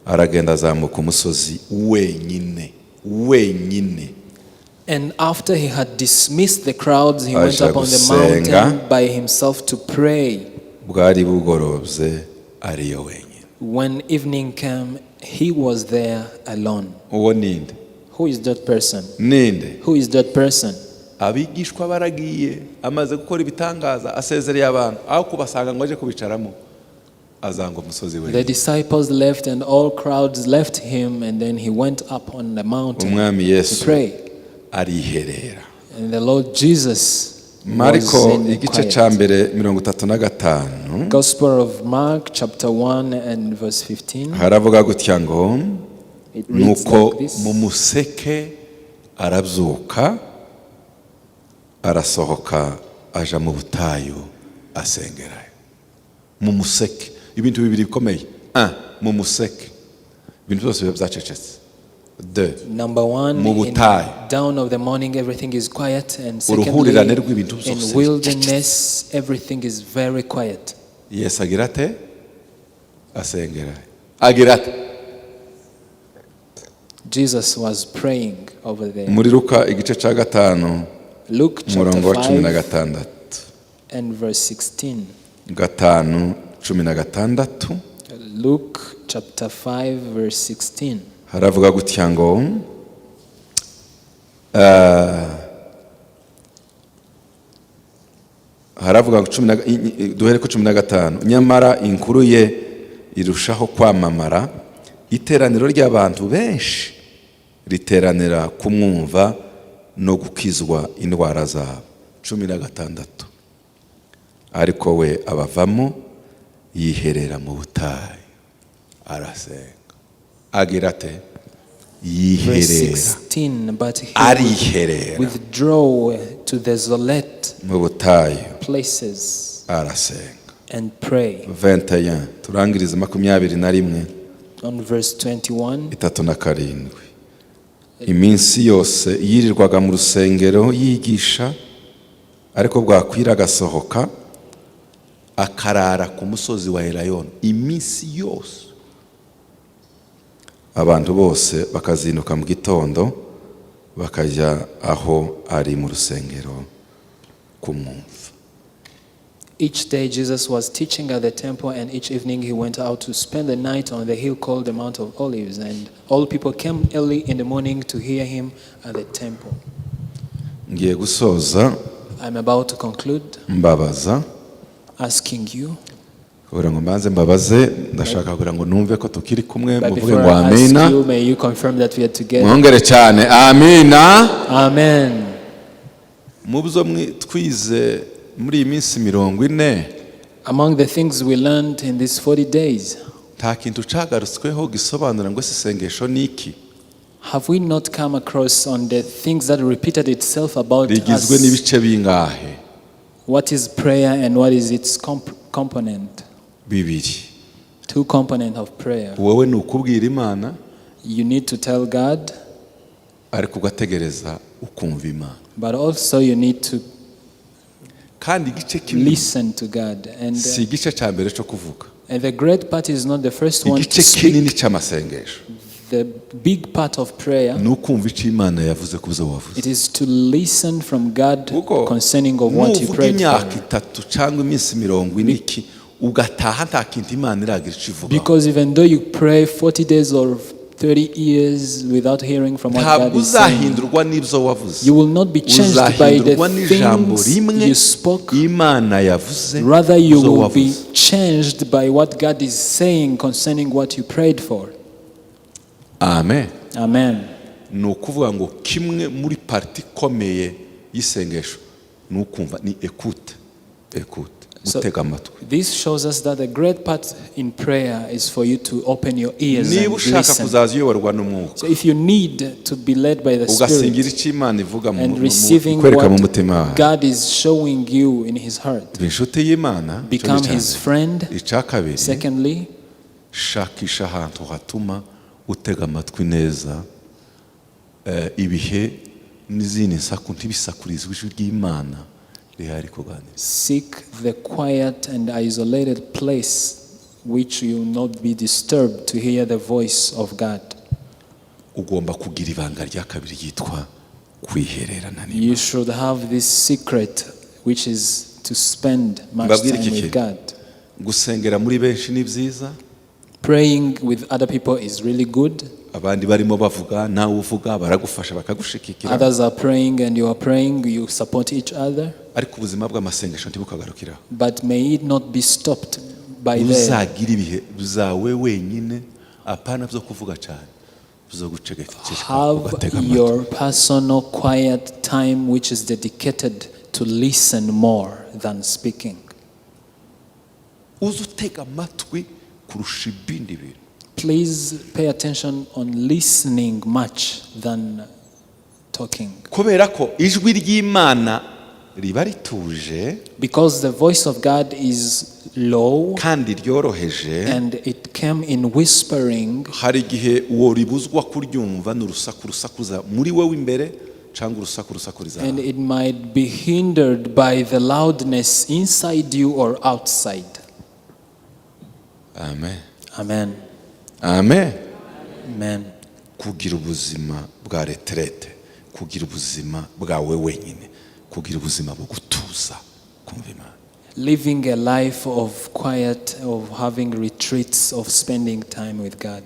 aragenda azamuka umusozi wenyine. And after he had dismissed the crowds, he went up on the mountain by himself to pray. Bwari bugorobye ariyo wenyine. When evening came, he was there alone. Uwo ninde? Who is that person? Ninde? Who is that person? Abigishwa baragiye amaze gukora ibitangaza asezereye abantu aho kubasanga ngo aje kubicaramo azanga umusozi wenyine. The disciples left and all crowds left him, and then he went up on the mountain to pray. Ariherera. And the Lord Jesus Marko igice cya mbere 35. Gospel of Mark chapter 1 and verse 15. Haravuga gutya ngo nuko mu museke arabyuka arasohoka aja mu butayu asengera. Mu museke ibintu bibiri bikomeye. Mu museke ibintu byose byacecetse. Number one, in down of the morning everything is quiet, and secondly, in wilderness everything is very quiet. Yes, agirate asengera. Agirate. Jesus was praying over there. Muri Luka igice cya 5 Luke chapter 5 and verse 16. 5:16. Luke chapter 5 verse 16. Haravuga gutya ngo haravuga duhere ku 15. Nyamara inkuru ye irushaho kwamamara, iteraniro ry'abantu benshi riteranira kumwumva no gukizwa indwara zabo. 16. Ariko we abavamo yiherera mu butayu arasenga. Agira ate? Verse Yiherera. 16, but he Ariherera withdraw to desolate mu butayu places arasenga. and pray. 21 turangiriza 21. On verse 21, 37. Iminsi yose yirirwaga mu rusengero yigisha, ariko bwakwira agasohoka akarara ku musozi wa Elayono. Iminsi yose abantu bose bakazinduka mu gitondo bakajya aho ari mu rusengero kumwumva. each day Jesus was teaching at the temple, and each evening he went out to spend the night on the hill called the Mount of Olives, and all people came early in the morning to hear him at the temple. Ngiye gusoza I'm about to conclude mbabaza asking you, kugira ngo mbanze mbabaze, ndashaka kugira ngo numve ko tukiri kumwe, but muvuge before ngo I ask amina. you, may you confirm that we are together. Mwongere cyane amina. Amen. Mu byo twize muri iyi minsi 40, Among the things we learned in these 40 days, nta kintu cagarutsweho gisobanura ngo isengesho niki. have we not come across on the things that repeated itself about Rigizwe us? n'ibice bingahe? What is prayer and what is its component? 2. 2 components of prayer. Wowe ni ukubwira Imana, You need to tell God, ariko ugategereza ukumva Imana. but also you need to Kandi igice kinini listen to God. si igice cya mbere cyo kuvuga. And the great part is not the first one to Igice kinini speak. cy'amasengesho The big part of prayer, ni ukumva icyo Imana yavuze ku byo wavuze. it is to listen from God Kuko concerning of what you nuvuga prayed imyaka for. 3 cyangwa iminsi 40 ugataha nta kintu Imana iragira icyo ivuga. Because even though you pray 40 days or 30 years without hearing from what Ntabwo God is saying, uzahindurwa n'ibyo wavuze. you will not be changed by the Uzahindurwa n'ijambo things rimwe you spoke. Imana yavuze. Rather, you ibyo will be wavuze. changed by what God is saying concerning what you prayed for. Amen. Amen. Ni ukuvuga ngo kimwe muri parti ikomeye y'isengesho ni ukumva, ni écoute, So, gutega amatwi. this shows us that the great part in prayer is for you to open your ears Niba and ushaka listen. kuzaza uyoborwa n'umwuka, So if you need to be led by the ugasingira Spirit icyo Imana ivuga and receiving kwereka mu what mutima wawe, God is showing you in His heart, uba inshuti y'Imana. become His friend. Icya kabiri, Secondly, shakisha ahantu hatuma utega amatwi neza ibihe n'izindi nsaku ntibisakurize ijwi ry'Imana rihari kuganira. seek the quiet and isolated place which you will not be disturbed to hear the voice of God. Ugomba kugira ibanga rya kabiri ryitwa kwihererana n'Imana. You should have this secret, which is to spend much Mbabwire time iki with kintu. God. Gusengera muri benshi ni byiza, Praying with other people is really good. abandi barimo bavuga nawe uvuga baragufasha bakagushikikira, Others are praying and you are praying, you support each other. ariko ubuzima bw'amasengesho ntibukagarukiraho. But may it not be stopped by there. Uzagira ibihe byawe wenyine, apana byo kuvuga cyane, byo guceceka Have ugatega amatwi. your personal quiet time which is dedicated to listen more than speaking. Uzutega amatwi kurusha ibindi bintu. Please pay attention on listening much than talking. Kubera ko ijwi ry'Imana riba rituje Because the voice of God is low kandi ryoroheje, and it came in whispering. hari igihe uwo ribuzwa kuryumva n'urusaku rusakuza muri wowe imbere cyangwa urusaku rusakuriza. And it might be hindered by the loudness inside you or outside. Amen. Amen. Amen. Amen. Kugira ubuzima bwa retraite, kugira ubuzima bwawe wenyine, kugira ubuzima bwo gutuza kumva Imana. Living a life of quiet, of having retreats, of spending time with God.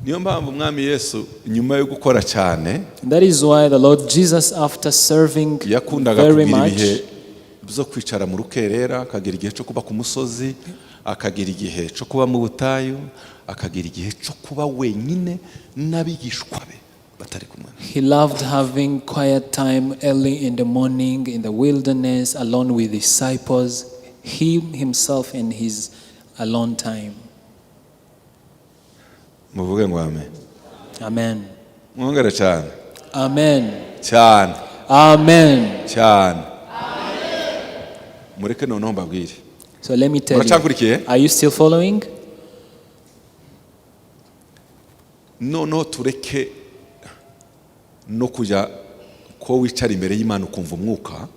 Niyo mpamvu Umwami Yesu nyuma yo gukora cyane And that is why the Lord Jesus, after serving yakundaga very kugira much, ibihe byo kwicara mu rukerera, akagira igihe cyo kuba ku musozi, akagira igihe cyo kuba mu butayu, akagira igihe cyo kuba wenyine n'abigishwa be batari kumwe. He loved having quiet time early in the morning in the wilderness alone with disciples, him himself in his alone time. Muvuge ngo amen. Amen. Mwongere cyane. Amen. Cyane. Amen. Cyane. Mureke noneho mbabwire. So let me tell you. Are you still following? No tureke no kujya ko wicara imbere y'Imana ukumva umwuka,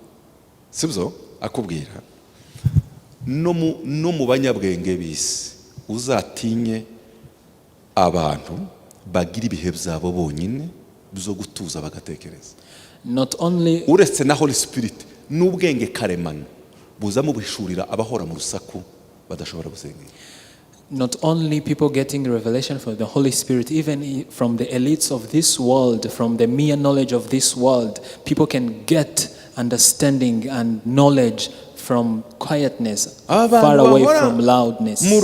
sibyo akubwira. No mu banyabwenge bisi uzatinye abantu bagira ibihe byabo bonyine byo gutuza bagatekereza. Not only uretse na Holy Spirit n'ubwenge karemano buza mu bishurira abahora mu rusaku badashobora gusenga. Not only people getting revelation from the Holy Spirit, even from the elites of this world, from the mere knowledge of this world, people can get understanding and knowledge from quietness, far away from loudness. People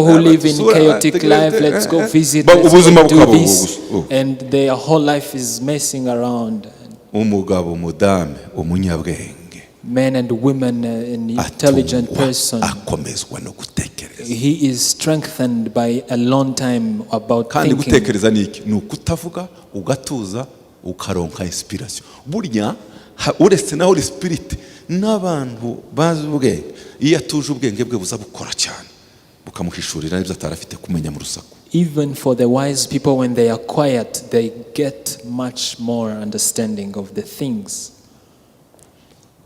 who live in chaotic life, let's go visit, let's go do this, and their whole life is messing around. Men and women, an intelligent person, he is strengthened by a long time about thinking. Ukaronka inspiration burya uretse na Holy Spirit n'abantu bazi ubwenge iyo atuje ubwenge bwe buza bukora cyane bukamuhishurira n'ibyo atarafite kumenya mu rusaku. Even for the wise people, when they are quiet, they get much more understanding of the things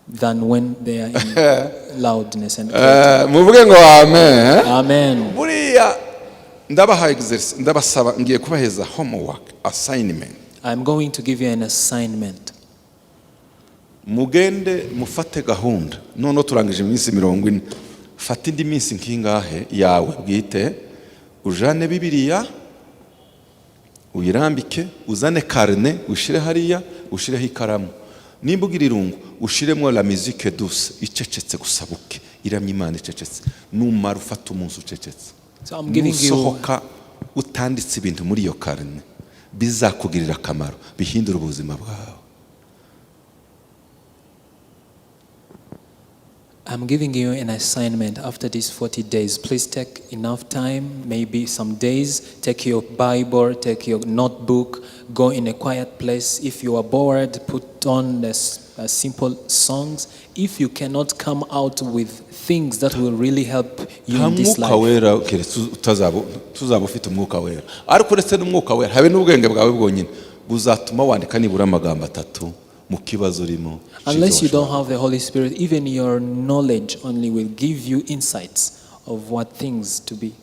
than when they are in loudness and muvuge ngo amen. Amen. Buriya ndabaha exercise, ndabasaba ngiye kubaheza homework assignment. I'm going to give you an assignment. Mugende mufate gahunda none turangije iminsi 40. Fata indi minsi nkingahe yawe bwite, ujane Bibiliya uyirambike, uzane karne ushire hariya, ushireho ikaramu, nimba ugira irungu ushiremo la musique douce icecetse gusabuke iramye Imana icecetse, numara ufata umunsi ucecetse. So I'm giving you utanditse ibintu muri iyo karne bizakugirira akamaro bihindura ubuzima bwawe. I'm giving you an assignment after these 40 days. Please take enough time, maybe some days. Take your Bible, take your notebook, go in a quiet place. If you are bored, put on simple songs. If you cannot come out with things that will really help you in this life. Tuzaba ufite umwuka wera. Ariko uretse n'umwuka wera habe n'ubwenge bwawe bwonyine buzatuma wandika nibura amagambo 3 mu kibazo urimo. Unless you don't have the Holy Spirit, even your knowledge only will give you insights of what things to be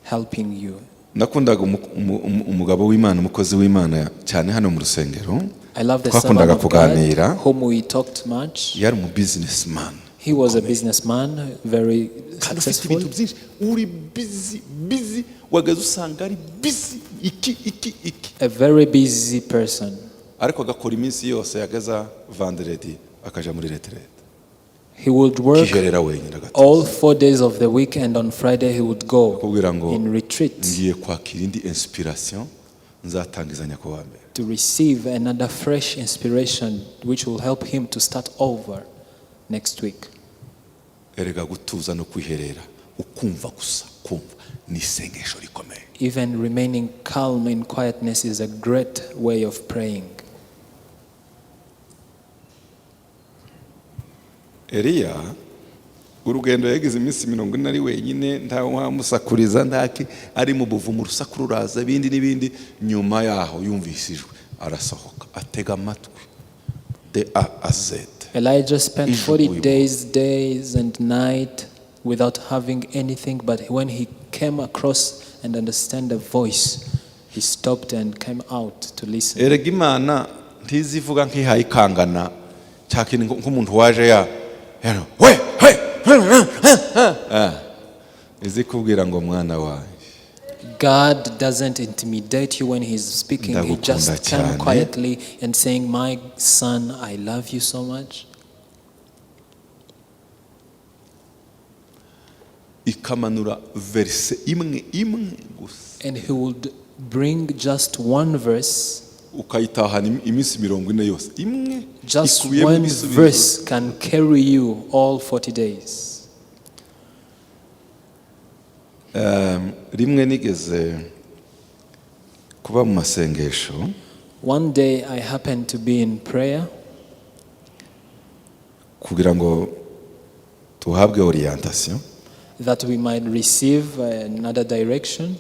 helping you. Nakundaga umugabo w'Imana, umukozi w'Imana cyane hano mu rusengero. I love the servant of God whom we talked much. Yari mu businessman. He was a businessman, very successful. Uri busy wagaze usanga ari busy iki. A very busy person. Ariko agakora iminsi yose yagaza vendredi akaja muri retraite. He would work all 4 days of the week, and on Friday he would go in retreat to receive another fresh inspiration which will help him to start over next week. Even remaining calm in quietness is a great way of praying. Eliya urugendo yagize iminsi 40 ari wenyine, nta wamusakuriza, ndaki ari mu buvumo rusaku ruraza bindi n'ibindi. Nyuma yaho yumvisijwe arasohoka atega amatwi de A a Z. Elijah spent 40 days and night without having anything, but when he came across and understand the voice, he stopped and came out to listen. Erega Imana ntizivuga nk'ihaye ikangana cyakini nk'umuntu waje ya we izi kubwira ngo mwana wawe. God doesn't intimidate you when he's speaking. He just came quietly and saying, "My son, I love you so much." ikamanura verse imwe gusa, and he would bring just one verse. ukayitahana iminsi 40 yose imwe, Just ikubiyemo one ibisubizo. verse can carry you all 40 days. Rimwe nigeze kuba mu masengesho, One day I happened to be in prayer kugira ngo tuhabwe orientation that we might receive another direction.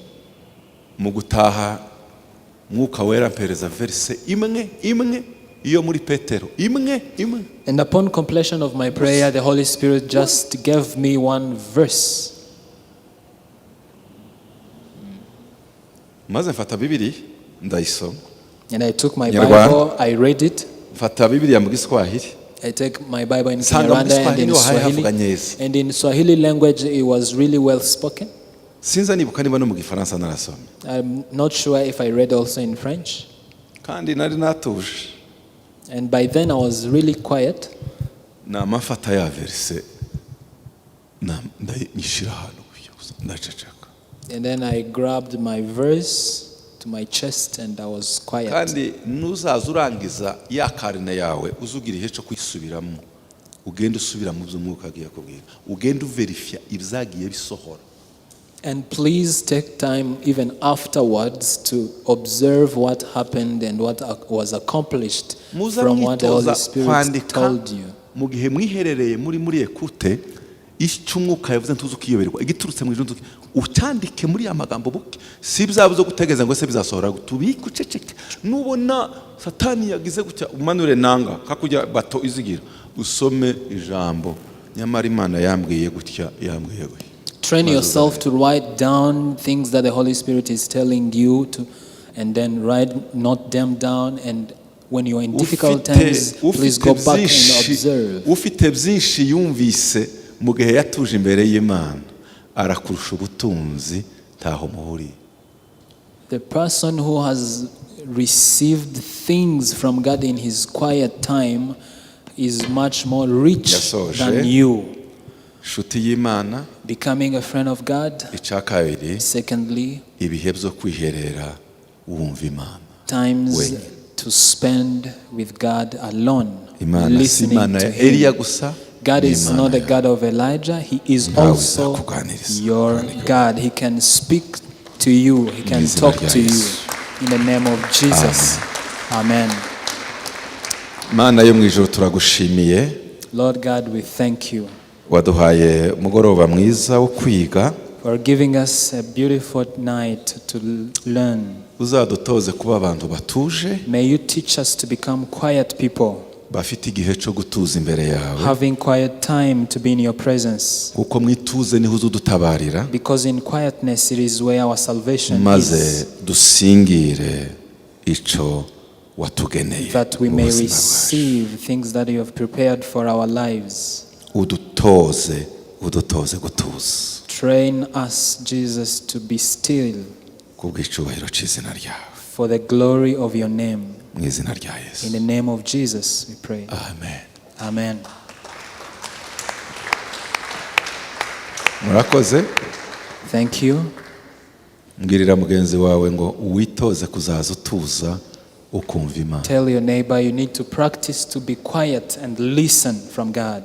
mu gutaha mwuka wera mpereza verse imwe iyo muri Petero imwe. And upon completion of my prayer, the Holy Spirit just gave me one verse. maze mfata Bibiliya ndayisoma, And I took my Nyarwanda. Bible, I read it. mfata Bibiliya mu Giswahili, I take my Bible in nsanga mu Kinyarwanda and in Giswahili wahaye havuga Swahili. neza. And in Swahili language, it was really well spoken. Sinza nibuka niba no mu Gifaransa narasomye, I'm not sure if I read also in French. kandi nari natuje. And by then I was really quiet. Namafata ya verse ndayishira hano ndaceceka, And then I grabbed my verse to my chest and I was quiet. kandi nuzaza urangiza ya karine yawe uzugira ihe cyo kwisubiramo, ugenda usubira mu by'umwuka agiye kubwira, ugenda uverifya ibyagiye bisohora. And please take time even afterwards to observe what happened and what was accomplished from what the Holy Spirit told you. Mu gihe mwiherereye muri ekute icy'umwuka yavuze ntuzi ukiyoberwa, igiturutse mu ijuru ucyandike muri amagambo buke, si byabuze gutegeza ngo se bizasohora, tubike uceceke. Nubona satani yagize gutya umanure nanga kakujya bato izigira, usome ijambo, nyamara Imana yambwiye gutya, yambwiye gutya. Train yourself to write down things that the Holy Spirit is telling you to, and then note them down. And when you're in difficult times, please go back and observe. Ufite byinshi yumvise mu gihe yatuje imbere y'Imana arakurusha ubutunzi taho muhuri. The person who has received things from God in his quiet time is much more rich than you. Shuti y'Imana, becoming a friend of God. Icyakabiri, secondly, ibihe byo kwiherera wumva Imana. Times to spend with God alone, listening to Him. God is not the God of Elijah. He is also your God. He can speak to you. He can talk to you. In the name of Jesus. Amen. Mana yo mwijuru turagushimiye. Lord God, we thank you. Waduhaye mugoroba mwiza wo kwiga. For giving us a beautiful night to learn. Uzadutoze kuba abantu batuje. May you teach us to become quiet people. Bafite igihe cyo gutuza imbere yawe. Having quiet time to be in your presence. Kuko mwituze niho uzudutabarira. Because in quietness it is where our salvation maze dusingire ico watugeneye. That we may receive things that you have prepared for our lives. Udutoze gutuza. Train us, Jesus, to be still. Kubw'icyubahiro cy'izina ryawe. For the glory of your name. Mu izina rya Yesu. In the name of Jesus we pray. Amen. Amen. Murakoze. Thank you. Mbwirira mugenzi wawe ngo witoze kuzaza utuza ukumva Imana. Tell your neighbor you need to practice to be quiet and listen from God.